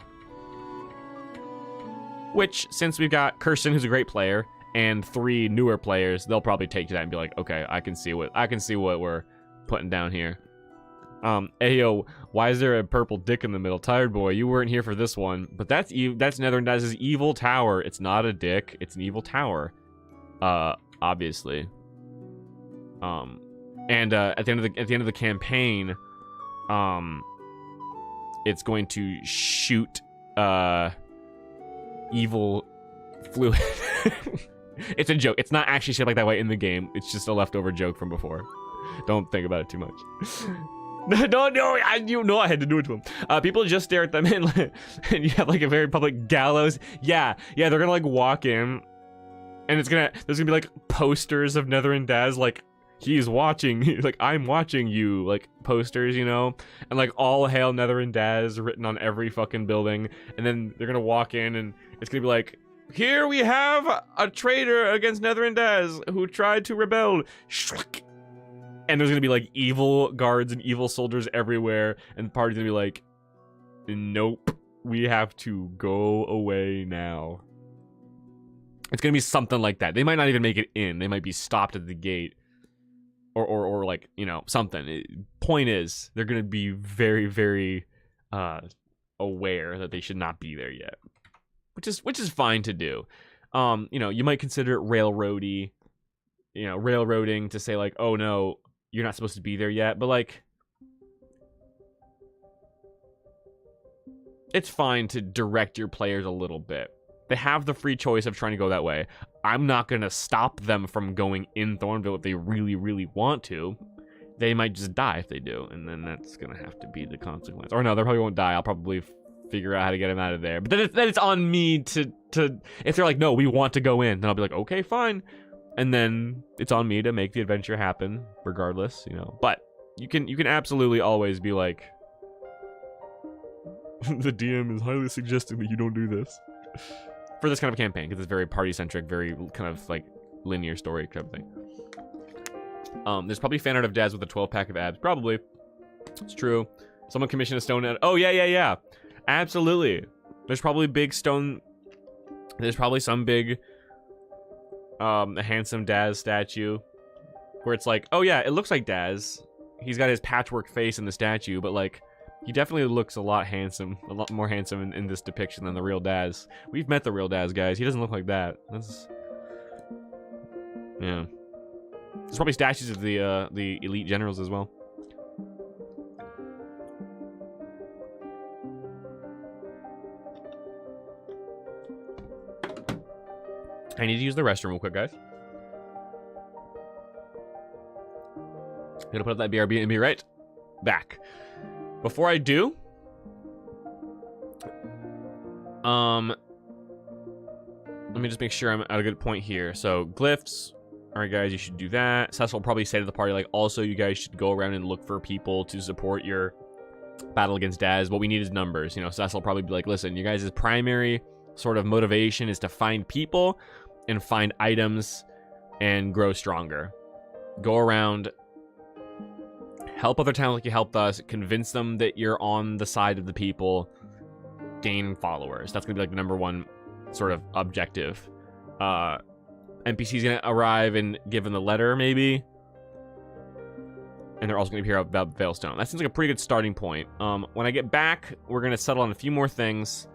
Which, since we've got Kirsten, who's a great player, and 3 newer players, they'll probably take to that and be like, okay, I can see what we're putting down here. Ayo, why is there a purple dick in the middle? Tired boy, you weren't here for this one, but that's Netherndaz's evil tower. It's not a dick, it's an evil tower. Obviously. And at the end of the campaign, it's going to shoot evil fluid. It's a joke. It's not actually shaped like that way in the game. It's just a leftover joke from before. Don't think about it too much. No, you know I had to do it to him. People just stare at them and you have like a very public gallows. Yeah, they're gonna like walk in, and there's gonna be like posters of Netherndaz, like, he's watching, like, I'm watching you, like, posters, you know? And, like, all hail Netherndaz written on every fucking building. And then they're gonna walk in, and it's gonna be like, here we have a traitor against Netherndaz who tried to rebel. And there's gonna be, like, evil guards and evil soldiers everywhere. And the party's gonna be like, nope, we have to go away now. It's gonna be something like that. They might not even make it in. They might be stopped at the gate. Or like, you know, something. Point is, they're gonna be very, very aware that they should not be there yet, which is fine to do. You know, you might consider it railroading to say like, oh no, you're not supposed to be there yet, but like, it's fine to direct your players a little bit. They have the free choice of trying to go that way. I'm not going to stop them from going in Thornville if they really, really want to. They might just die if they do, and then that's going to have to be the consequence. Or no, they probably won't die. I'll probably figure out how to get him out of there. But then it's on me to if they're like, no, we want to go in, then I'll be like, okay, fine. And then it's on me to make the adventure happen, regardless, you know. But you can absolutely always be like, the DM is highly suggesting that you don't do this for this kind of campaign, because it's very party centric, very kind of like linear story kind of thing. There's probably fan art of dads with a 12-pack of abs. Probably. It's true. Someone commissioned a stone. Oh, yeah. Absolutely. There's probably big stone. There's probably some big, a handsome Daz statue where it's like, oh, yeah, it looks like Daz. He's got his patchwork face in the statue, but like, he definitely looks a lot more handsome in this depiction than the real Daz. We've met the real Daz, guys. He doesn't look like that. That's... Yeah. There's probably statues of the elite generals as well. I need to use the restroom real quick, guys. I'm gonna put up that BRB and be right back. Before I do, let me just make sure I'm at a good point here. So glyphs. All right, guys, you should do that. Cecil will probably say to the party, like, also, you guys should go around and look for people to support your battle against Daz. What we need is numbers. You know, Cecil will probably be like, listen, you guys' primary sort of motivation is to find people and find items and grow stronger. Go around, help other towns like you helped us, convince them that you're on the side of the people, gain followers. That's going to be like the number one sort of objective. NPC's gonna arrive and give them the letter, maybe. And they're also gonna hear about Veilstone. That seems like a pretty good starting point. When I get back, we're gonna settle on a few more things.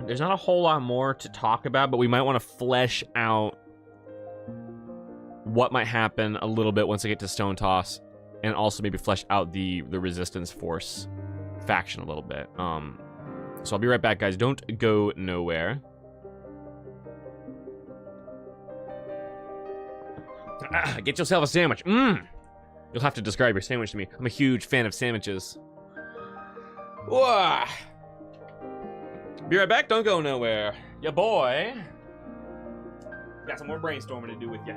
There's not a whole lot more to talk about, but we might want to flesh out what might happen a little bit once I get to Stone Toss, and also maybe flesh out the Resistance Force faction a little bit. So I'll be right back, guys. Don't go nowhere. Get yourself a sandwich. You'll have to describe your sandwich to me. I'm a huge fan of sandwiches. Whoa. Be right back. Don't go nowhere. Ya boy. Got some more brainstorming to do with ya.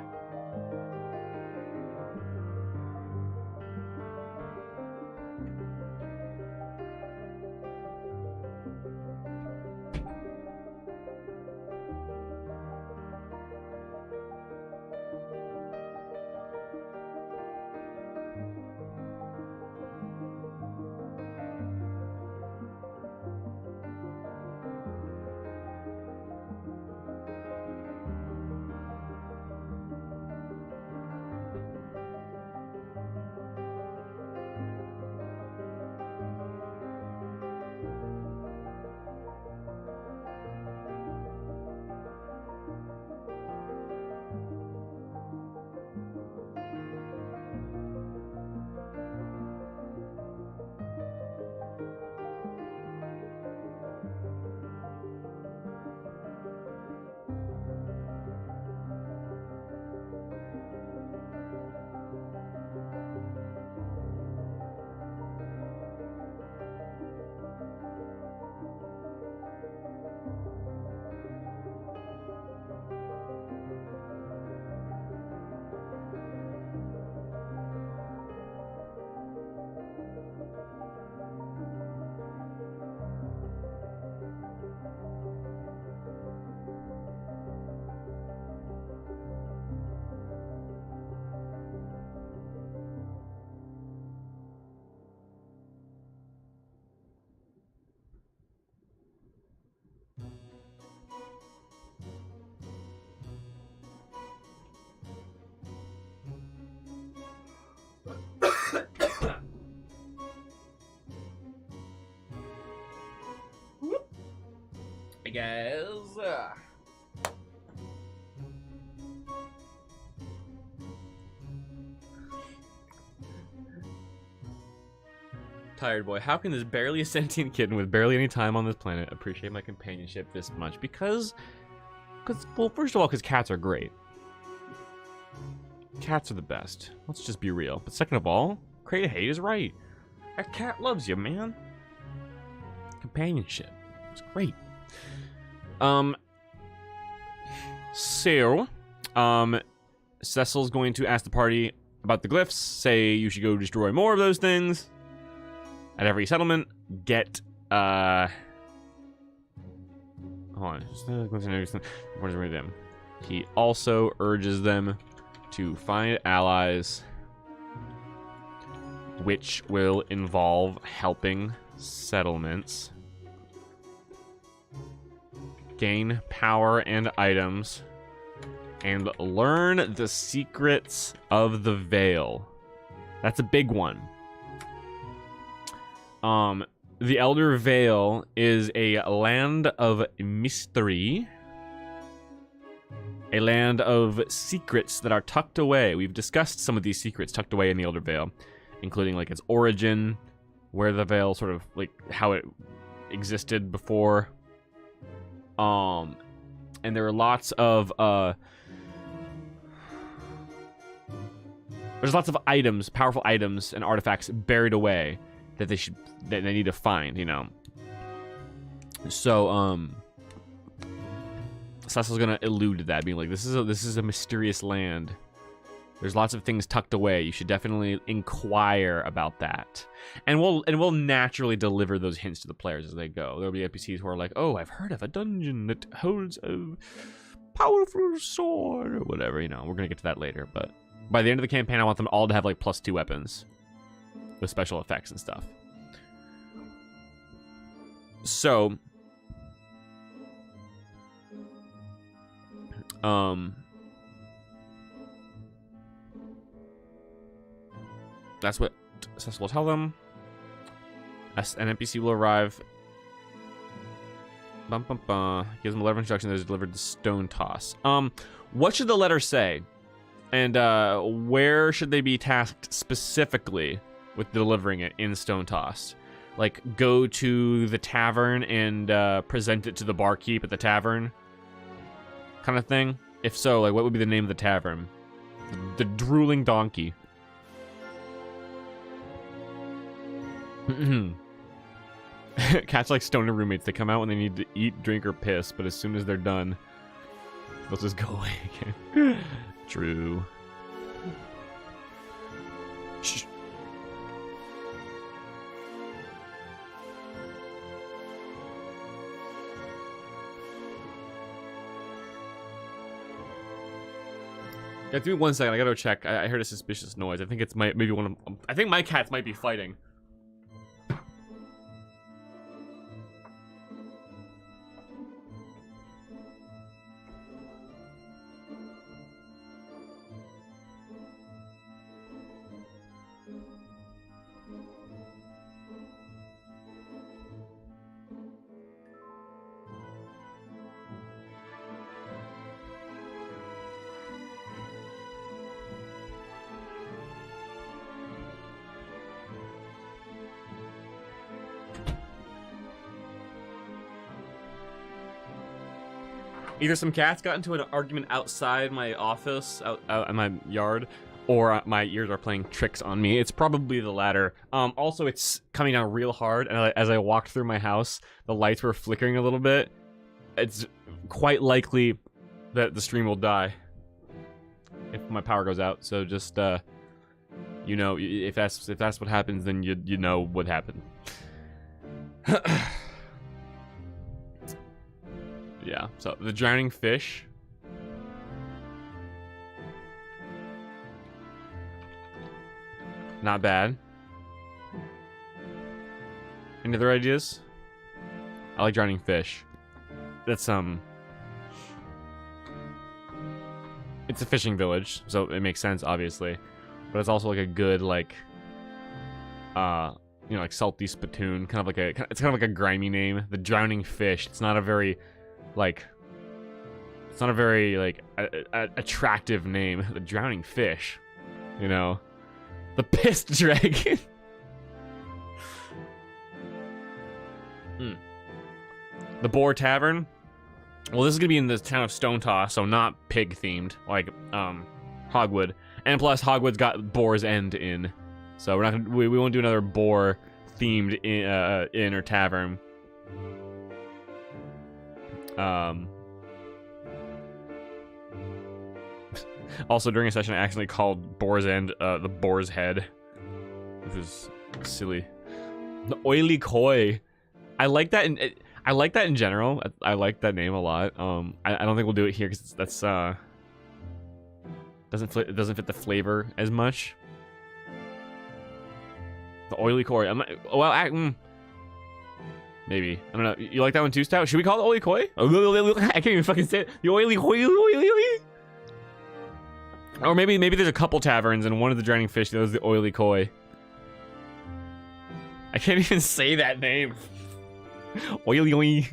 Hey guys. Tired boy, how can this barely a sentient kitten with barely any time on this planet appreciate my companionship this much? Because well, first of all, because cats are great. Cats are the best. Let's just be real. But second of all, Crate of Hate is right. That cat loves you, man. companionship. It was great. So, Cecil's going to ask the party about the glyphs, say you should go destroy more of those things at every settlement, get, hold on, he also urges them to find allies, which will involve helping settlements, gain power and items, and learn the secrets of the Vale. That's a big one. The Elder Vale is a land of mystery, a land of secrets that are tucked away. We've discussed some of these secrets tucked away in the Elder Vale, including like its origin, where the Vale sort of like how it existed before. And there are lots of there's lots of items, powerful items and artifacts buried away that they need to find, you know. So Cecil's gonna allude to that, being like, this is a mysterious land. There's lots of things tucked away. You should definitely inquire about that. And we'll naturally deliver those hints to the players as they go. There'll be NPCs who are like, oh, I've heard of a dungeon that holds a powerful sword or whatever, you know. We're gonna get to that later, but by the end of the campaign, I want them all to have like +2 weapons with special effects and stuff. So, that's what Cecil will tell them. An NPC will arrive. Gives them a letter of instruction that is delivered to Stone Toss. What should the letter say? And where should they be tasked specifically with delivering it in Stone Toss? Like, go to the tavern and present it to the barkeep at the tavern? Kind of thing? If so, like, what would be the name of the tavern? The Drooling Donkey. Cats like stoner roommates. They come out when they need to eat, drink, or piss, but as soon as they're done, they'll just go away again. True. Shh. Yeah, give me 1 second. I gotta go check. I heard a suspicious noise. I think it's maybe one of. I think my cats might be fighting. Either some cats got into an argument outside my office, out in my yard, or my ears are playing tricks on me. It's probably the latter. Also, it's coming down real hard, and as I walked through my house, the lights were flickering a little bit. It's quite likely that the stream will die if my power goes out. So just, you know, if that's what happens, then you know what happened. Yeah, so the drowning fish. Not bad. Any other ideas? I like drowning fish. That's it's a fishing village, so it makes sense, obviously. But it's also like a good, like, you know, like salty spittoon, kind of like it's kind of like a grimy name. The drowning fish. It's not a very attractive name. The drowning fish, you know. The pissed dragon. The Boar Tavern. Well, this is gonna be in the town of Stone Toss, so not pig themed, like Hogwood. And plus, Hogwood's got Boar's End in, so we won't do another boar themed inn or tavern. Also, during a session, I accidentally called Boar's End the Boar's Head, which is silly. The Oily Koi. I like that. I like that in general. I like that name a lot. I don't think we'll do it here because that's doesn't fit the flavor as much. The Oily Koi. Well, maybe. I don't know. You like that one too, Stout? Should we call it Oily Koi? I can't even fucking say it. The Oily Koi. Or maybe there's a couple taverns and one of the drowning fish knows the Oily Koi. I can't even say that name. Oily Koi.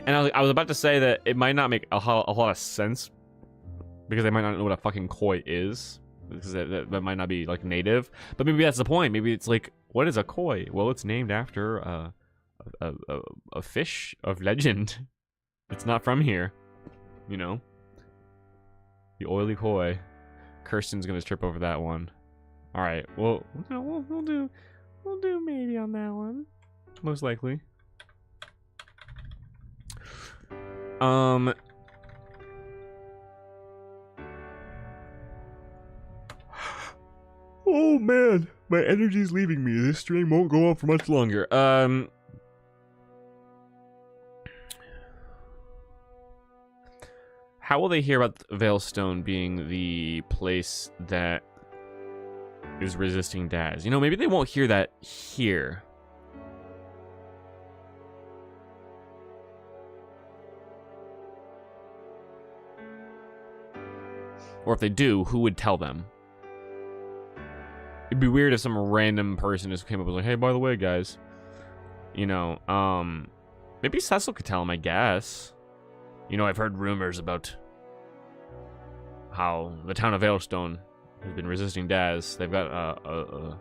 And I was about to say that it might not make a lot of sense because they might not know what a fucking koi is. Because that might not be like native, but maybe that's the point. Maybe it's like, what is a koi? Well, it's named after a fish of legend. It's not from here, you know. The Oily Koi. Kirsten's gonna trip over that one. All right, well, we'll do maybe on that one, most likely. Oh man, my energy's leaving me. This stream won't go on for much longer. How will they hear about Veilstone being the place that is resisting Daz? You know, maybe they won't hear that here. Or if they do, who would tell them? It'd be weird if some random person just came up and was like, hey, by the way, guys. You know, maybe Cecil could tell him, I guess. You know, I've heard rumors about how the town of Veilstone has been resisting Daz. They've got a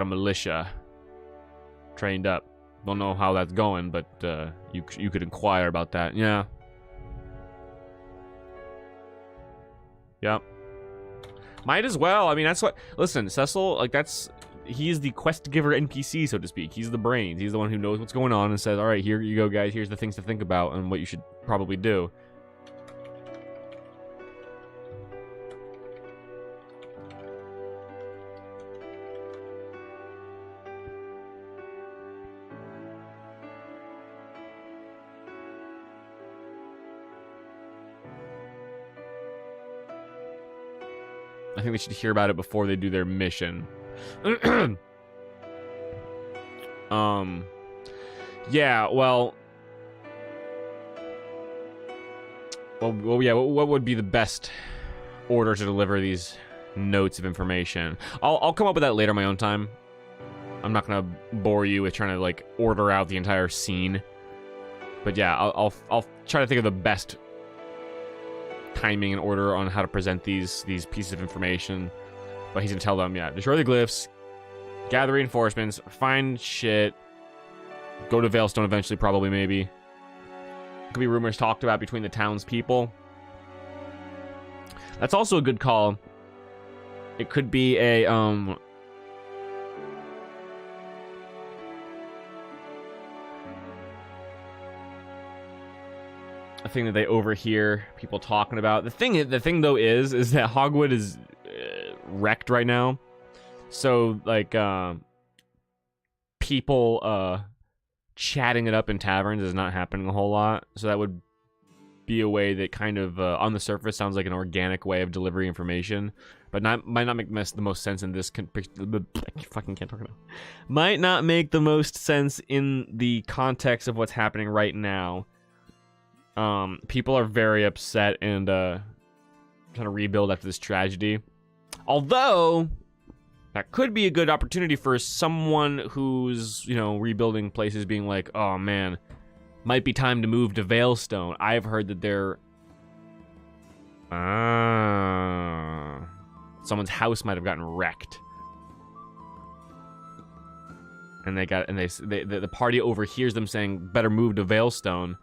militia trained up. Don't know how that's going, but you could inquire about that. Yeah. Yep. Might as well. I mean, that's what... Listen, Cecil, like, he's the quest giver NPC, so to speak. He's the brains. He's the one who knows what's going on and says, all right, here you go, guys. Here's the things to think about and what you should probably do. I think they should hear about it before they do their mission. Yeah, well, yeah, what would be the best order to deliver these notes of information? I'll come up with that later on my own time. I'm not gonna bore you with trying to like order out the entire scene. But yeah, I'll try to think of the best timing and order on how to present these pieces of information. But he's gonna tell them, yeah, destroy the glyphs, gather reinforcements, find shit, go to Veilstone eventually, probably, maybe. Could be rumors talked about between the townspeople. That's also a good call. It could be a thing that they overhear people talking about. The thing though is that Hogwood is wrecked right now, so like people chatting it up in taverns is not happening a whole lot. So that would be a way that kind of on the surface sounds like an organic way of delivering information, but might not make the most sense in this I fucking can't talk about. Might not make the most sense in the context of what's happening right now. People are very upset and trying to rebuild after this tragedy. Although that could be a good opportunity for someone who's, you know, rebuilding places being like, oh man, might be time to move to Veilstone. I've heard that someone's house might have gotten wrecked. And the party overhears them saying better move to Veilstone.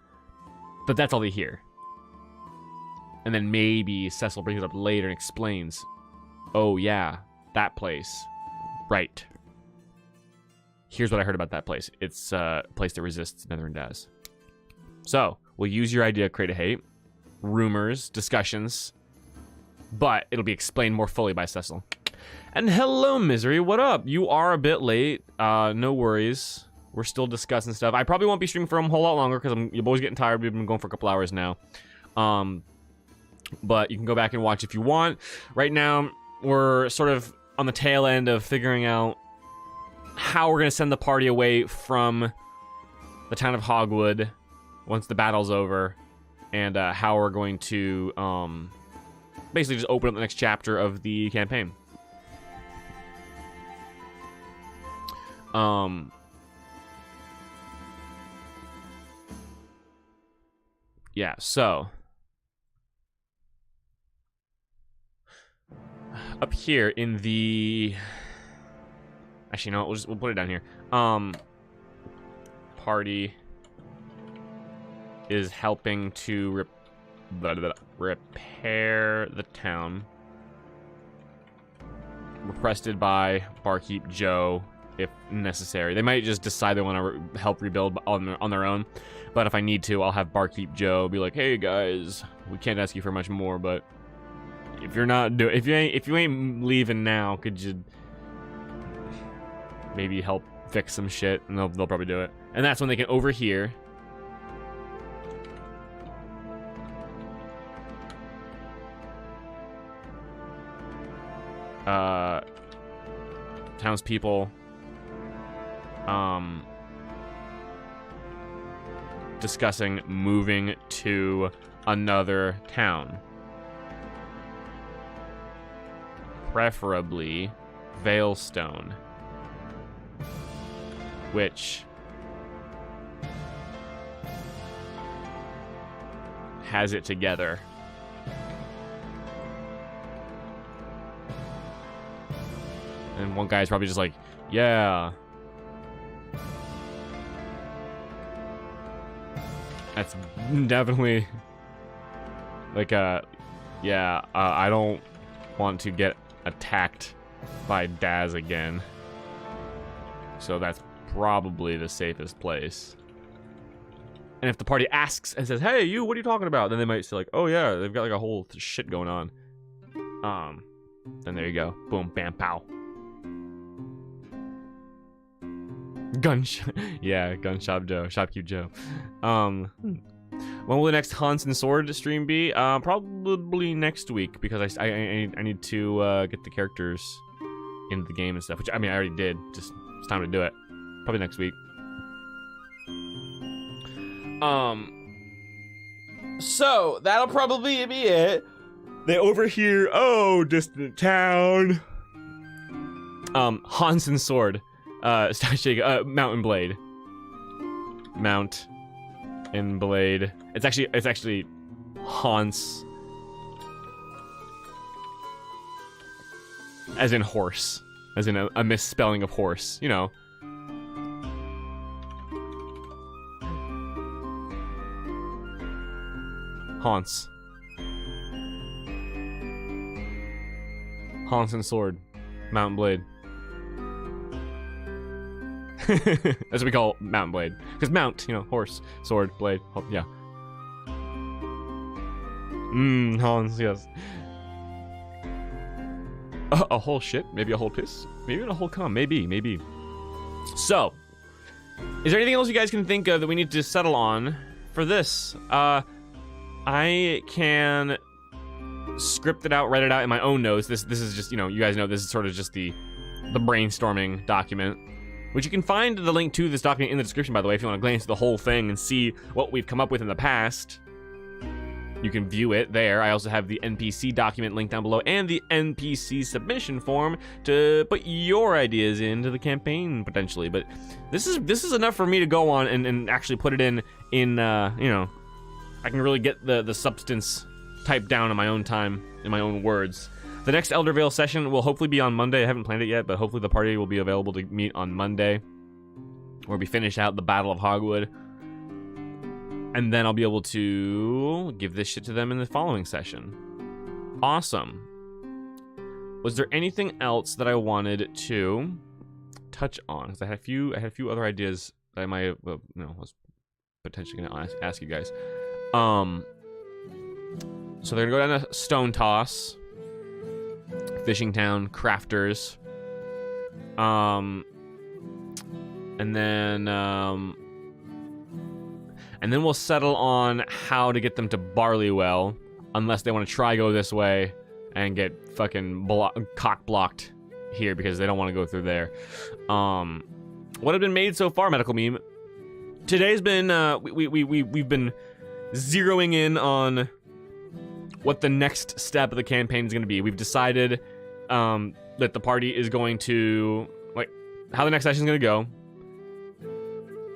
But that's all they hear. And then maybe Cecil brings it up later and explains, oh yeah, that place. Right. Here's what I heard about that place. It's a place that resists Nether and Daz. So, we'll use your idea, Create a Hate. Rumors, discussions. But it'll be explained more fully by Cecil. And hello, Misery. What up? You are a bit late. No worries. We're still discussing stuff. I probably won't be streaming for a whole lot longer because your boy's getting tired. We've been going for a couple hours now. But you can go back and watch if you want. Right now, we're sort of on the tail end of figuring out how we're going to send the party away from the town of Hogwood once the battle's over, and how we're going to basically just open up the next chapter of the campaign. Yeah, so up here in the, actually, no, we'll put it down here. Party is helping to repair the town. Requested by Barkeep Joe, if necessary. They might just decide they want to help rebuild on their own. But if I need to, I'll have Barkeep Joe be like, "Hey guys, we can't ask you for much more, but if you're not if you ain't leaving now, could you maybe help fix some shit?" And they'll probably do it. And that's when they can overhear. Townspeople discussing moving to another town, preferably Veilstone, which has it together. And one guy's probably just like, yeah. That's definitely like yeah, I don't want to get attacked by Daz again. So that's probably the safest place. And if the party asks and says, "Hey, you, what are you talking about?" Then they might say like, "Oh yeah, they've got like a whole shit going on." Then there you go. Boom, bam, pow. Gunshop, yeah, Gunshop Joe, Shopkeep Joe. When will the next Hans and Sword stream be? Probably next week, because I need to get the characters into the game and stuff. Which I mean I already did. Just it's time to do it. Probably next week. So that'll probably be it. They overhear, oh, distant town. Hans and Sword. Mountain Blade. Mount and Blade. It's actually Hans. As in horse. As in a misspelling of horse, you know. Hans. Hans and Sword. Mountain Blade. That's what we call Mountain Blade. Because mount, you know, horse, sword, blade, yeah. Hans, yes. A whole shit? Maybe a whole piss? Maybe a whole cum? Maybe. So, is there anything else you guys can think of that we need to settle on for this? I can script it out, write it out in my own notes. This is just, you know, you guys know this is sort of just the brainstorming document. Which you can find the link to this document in the description, by the way, if you want to glance through the whole thing and see what we've come up with in the past. You can view it there. I also have the NPC document linked down below and the NPC submission form to put your ideas into the campaign, potentially. But this is enough for me to go on and actually put it in you know, I can really get the substance typed down in my own time, in my own words. The next Elder Vale session will hopefully be on Monday. I haven't planned it yet, but hopefully the party will be available to meet on Monday, where we finish out the Battle of Hogwood. And then I'll be able to give this shit to them in the following session. Awesome. Was there anything else that I wanted to touch on? Because I had a few other ideas that I might have, was potentially gonna ask you guys. So they're gonna go down to Stone Toss, Fishing Town, Crafters, and then we'll settle on how to get them to Barleywell, unless they want to try go this way and get fucking cock blocked here because they don't want to go through there. What have been made so far, Medical Meme? Today's been we've been zeroing in on what the next step of the campaign is going to be. We've decided that the party is going to, like, how the next session is going to go,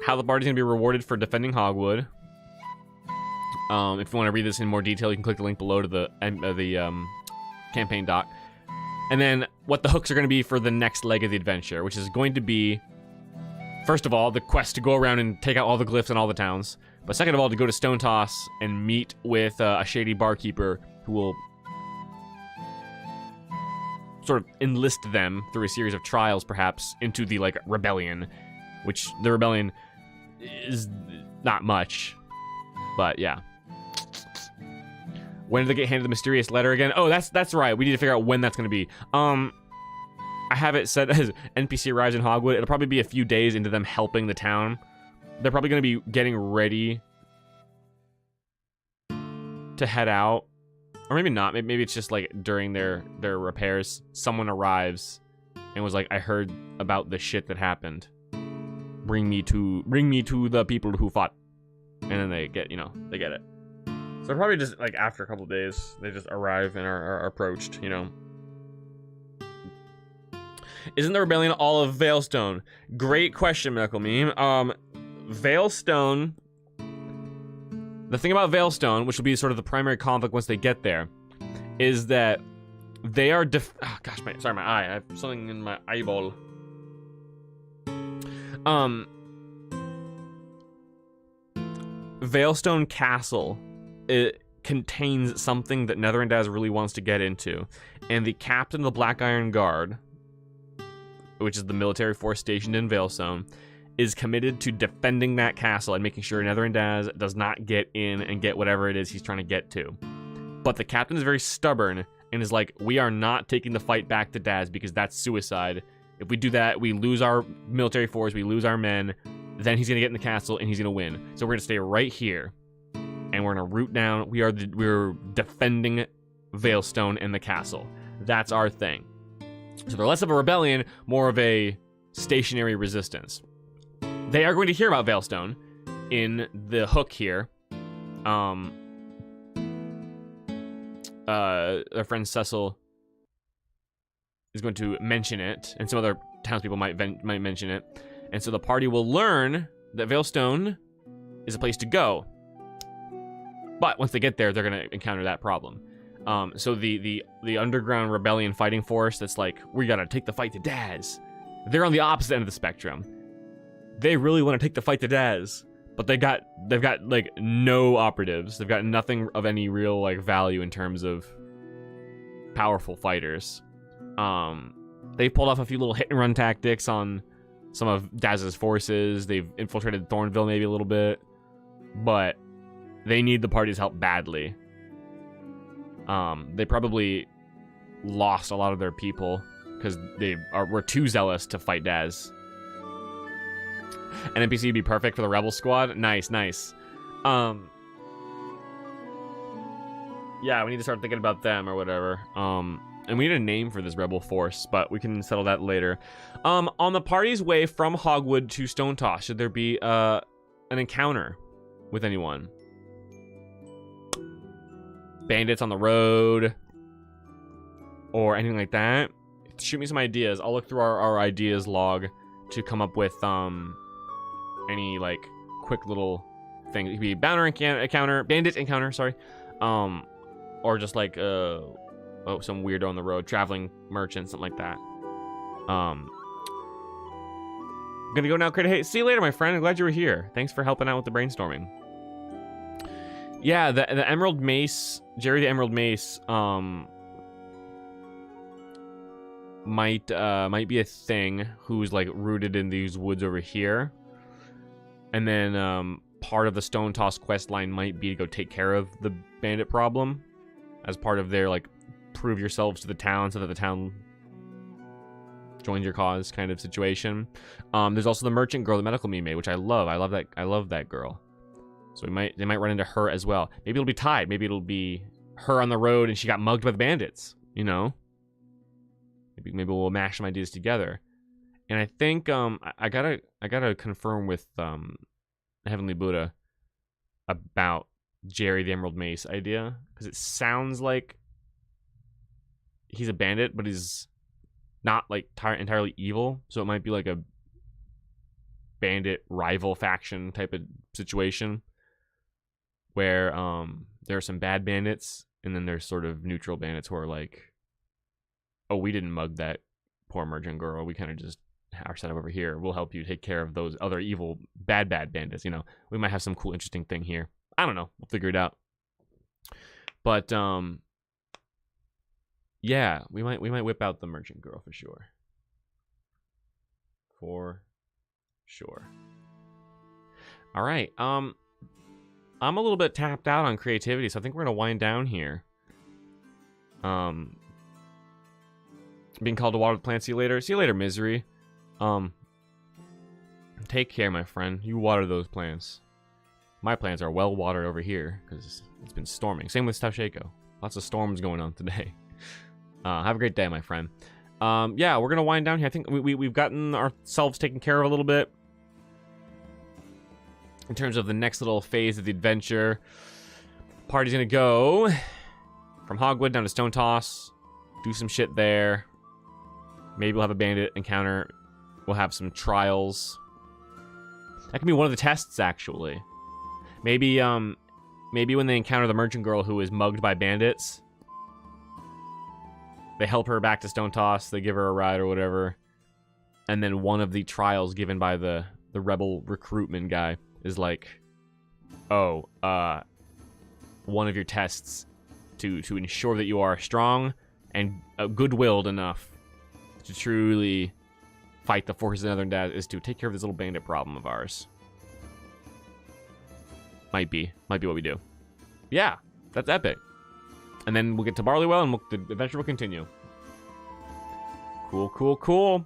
how the party is going to be rewarded for defending Hogwood. If you want to read this in more detail, you can click the link below to the campaign doc. And then what the hooks are going to be for the next leg of the adventure, which is going to be, first of all, the quest to go around and take out all the glyphs in all the towns. But second of all, to go to Stone Toss and meet with a shady barkeeper who will sort of enlist them through a series of trials, perhaps, into the, like, rebellion. Which, the rebellion is not much. But, yeah. When did they get handed the mysterious letter again? Oh, that's right. We need to figure out when that's going to be. I have it set as NPC arrives in Hogwood. It'll probably be a few days into them helping the town. They're probably going to be getting ready to head out. Or maybe not. Maybe it's just like during their repairs, someone arrives and was like, I heard about the shit that happened. Bring me to the people who fought. And then they get, they get it. So probably just like after a couple days, they just arrive and are approached, Isn't the rebellion all of Veilstone? Great question, Medical Meme. Veilstone. The thing about Veilstone, which will be sort of the primary conflict once they get there, is that they are oh gosh, sorry, my eye. I have something in my eyeball. Veilstone Castle, it contains something that Netherindaz really wants to get into, and the captain of the Black Iron Guard, which is the military force stationed in Veilstone, is committed to defending that castle and making sure Netherindaz does not get in and get whatever it is he's trying to get to. But the captain is very stubborn and is like, we are not taking the fight back to Daz because that's suicide. If we do that, we lose our military force, we lose our men, then he's going to get in the castle and he's going to win. So we're going to stay right here and we're going to root down. We're defending Veilstone and the castle. That's our thing. So they're less of a rebellion, more of a stationary resistance. They are going to hear about Veilstone in the hook here. Their friend Cecil is going to mention it, and some other townspeople might mention it. And so the party will learn that Veilstone is a place to go. But once they get there, they're going to encounter that problem. So the underground rebellion fighting force that's like, we got to take the fight to Daz. They're on the opposite end of the spectrum. They really want to take the fight to Daz, but they've got like no operatives. They've got nothing of any real like value in terms of powerful fighters. They've pulled off a few little hit and run tactics on some of Daz's forces. They've infiltrated Thornville maybe a little bit, but they need the party's help badly. They probably lost a lot of their people because were too zealous to fight Daz. An NPC would be perfect for the rebel squad. Nice. Yeah, we need to start thinking about them or whatever. And we need a name for this rebel force, but we can settle that later. On the party's way from Hogwood to Stone Toss, should there be an encounter with anyone? Bandits on the road or anything like that? Shoot me some ideas. I'll look through our ideas log to come up with any like quick little thing. It could be bandit encounter, sorry. Or just like some weirdo on the road, traveling merchant, something like that. I'm gonna go now, Crit. Hey, see you later, my friend. I'm glad you were here. Thanks for helping out with the brainstorming. Yeah, the Emerald Mace, Jerry the Emerald Mace, might be a thing who's like rooted in these woods over here. And then part of the Stone Toss quest line might be to go take care of the bandit problem as part of their like prove yourselves to the town so that the town joins your cause kind of situation. There's also the merchant girl, the medical meme made, which I love. I love that girl. So they might run into her as well. Maybe it'll be tied. Maybe it'll be her on the road and she got mugged by the bandits, you know? Maybe we'll mash some ideas together. And I think I gotta confirm with Heavenly Buddha about Jerry the Emerald Mace idea, because it sounds like he's a bandit, but he's not like entirely evil. So it might be like a bandit rival faction type of situation where there are some bad bandits and then there's sort of neutral bandits who are like, oh, we didn't mug that poor merchant girl, we kind of just are set up over here, we'll help you take care of those other evil bad bandits, you know. We might have some cool interesting thing here. I don't know, we'll figure it out. But yeah, we might whip out the merchant girl for sure. All right, I'm a little bit tapped out on creativity, so I think we're gonna wind down here. Being called to water the plants. See you later. See you later, Misery. Take care, my friend. You water those plants. My plants are well watered over here because it's been storming. Same with Tasheko. Lots of storms going on today. Have a great day, my friend. Yeah, we're gonna wind down here. I think we've gotten ourselves taken care of a little bit in terms of the next little phase of the adventure. Party's gonna go from Hogwood down to Stone Toss, do some shit there. Maybe we'll have a bandit encounter. We'll have some trials. That can be one of the tests, actually. Maybe when they encounter the merchant girl who is mugged by bandits, they help her back to Stone Toss, they give her a ride or whatever, and then one of the trials given by the rebel recruitment guy is like, oh, one of your tests to ensure that you are strong and good-willed enough to truly fight the forces of Northern Dad is to take care of this little bandit problem of ours. Might be what we do. Yeah, that's epic. And then we'll get to Barleywell and the adventure will continue. Cool.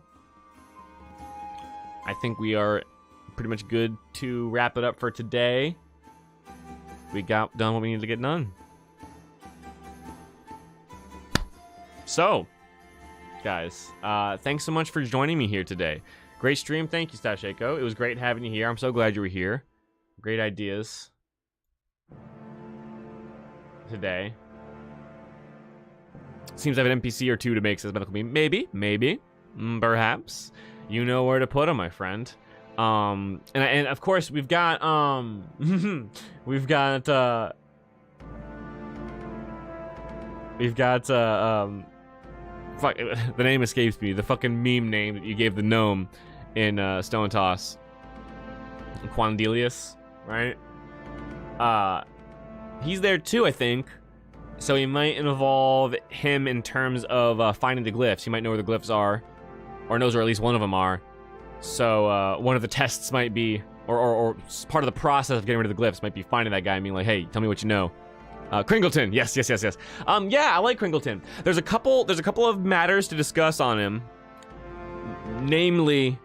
I think we are pretty much good to wrap it up for today. We got done what we needed to get done. So, guys, thanks so much for joining me here today. Great stream. Thank you, Stasheko. It was great having you here. I'm so glad you were here. Great ideas today. Seems I have an NPC or two to make, says Medical Beam. Maybe. Perhaps. You know where to put them, my friend. And of course, we've got, fuck, the name escapes me. The fucking meme name that you gave the gnome in Stone Toss. Quandelius, right? He's there too, I think. So he might involve him in terms of finding the glyphs. He might know where the glyphs are, or knows where at least one of them are. So one of the tests might be, or part of the process of getting rid of the glyphs might be finding that guy and being like, hey, tell me what you know. Kringleton, yes. Yeah, I like Kringleton. There's a couple of matters to discuss on him. Namely,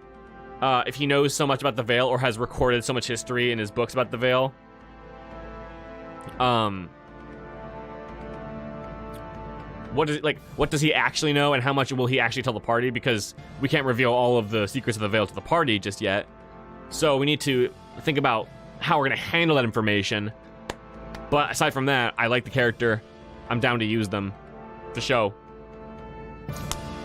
if he knows so much about the Vale or has recorded so much history in his books about the Vale. What does he actually know, and how much will he actually tell the party? Because we can't reveal all of the secrets of the Vale to the party just yet. So we need to think about how we're gonna handle that information. But aside from that, I like the character. I'm down to use them to show.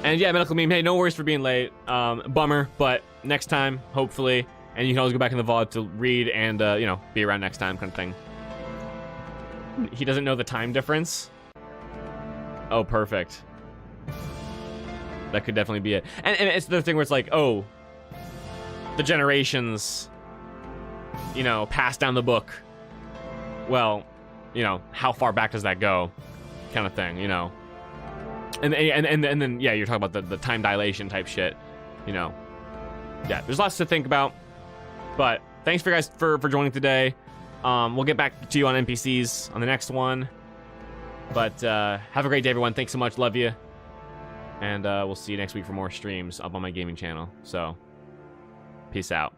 And yeah, Medical Meme, hey, no worries for being late. Bummer, but next time, hopefully. And you can always go back in the VOD to read and, be around next time kind of thing. He doesn't know the time difference. Oh, perfect. That could definitely be it. And it's the thing where it's like, oh, the generations, pass down the book. Well, you know, how far back does that go, kind of thing, you know. And then yeah, you're talking about the time dilation type shit, you know. Yeah, there's lots to think about. But thanks for guys for joining today. We'll get back to you on NPCs on the next one. But have a great day, everyone. Thanks so much. Love you. And we'll see you next week for more streams up on my gaming channel. So, peace out.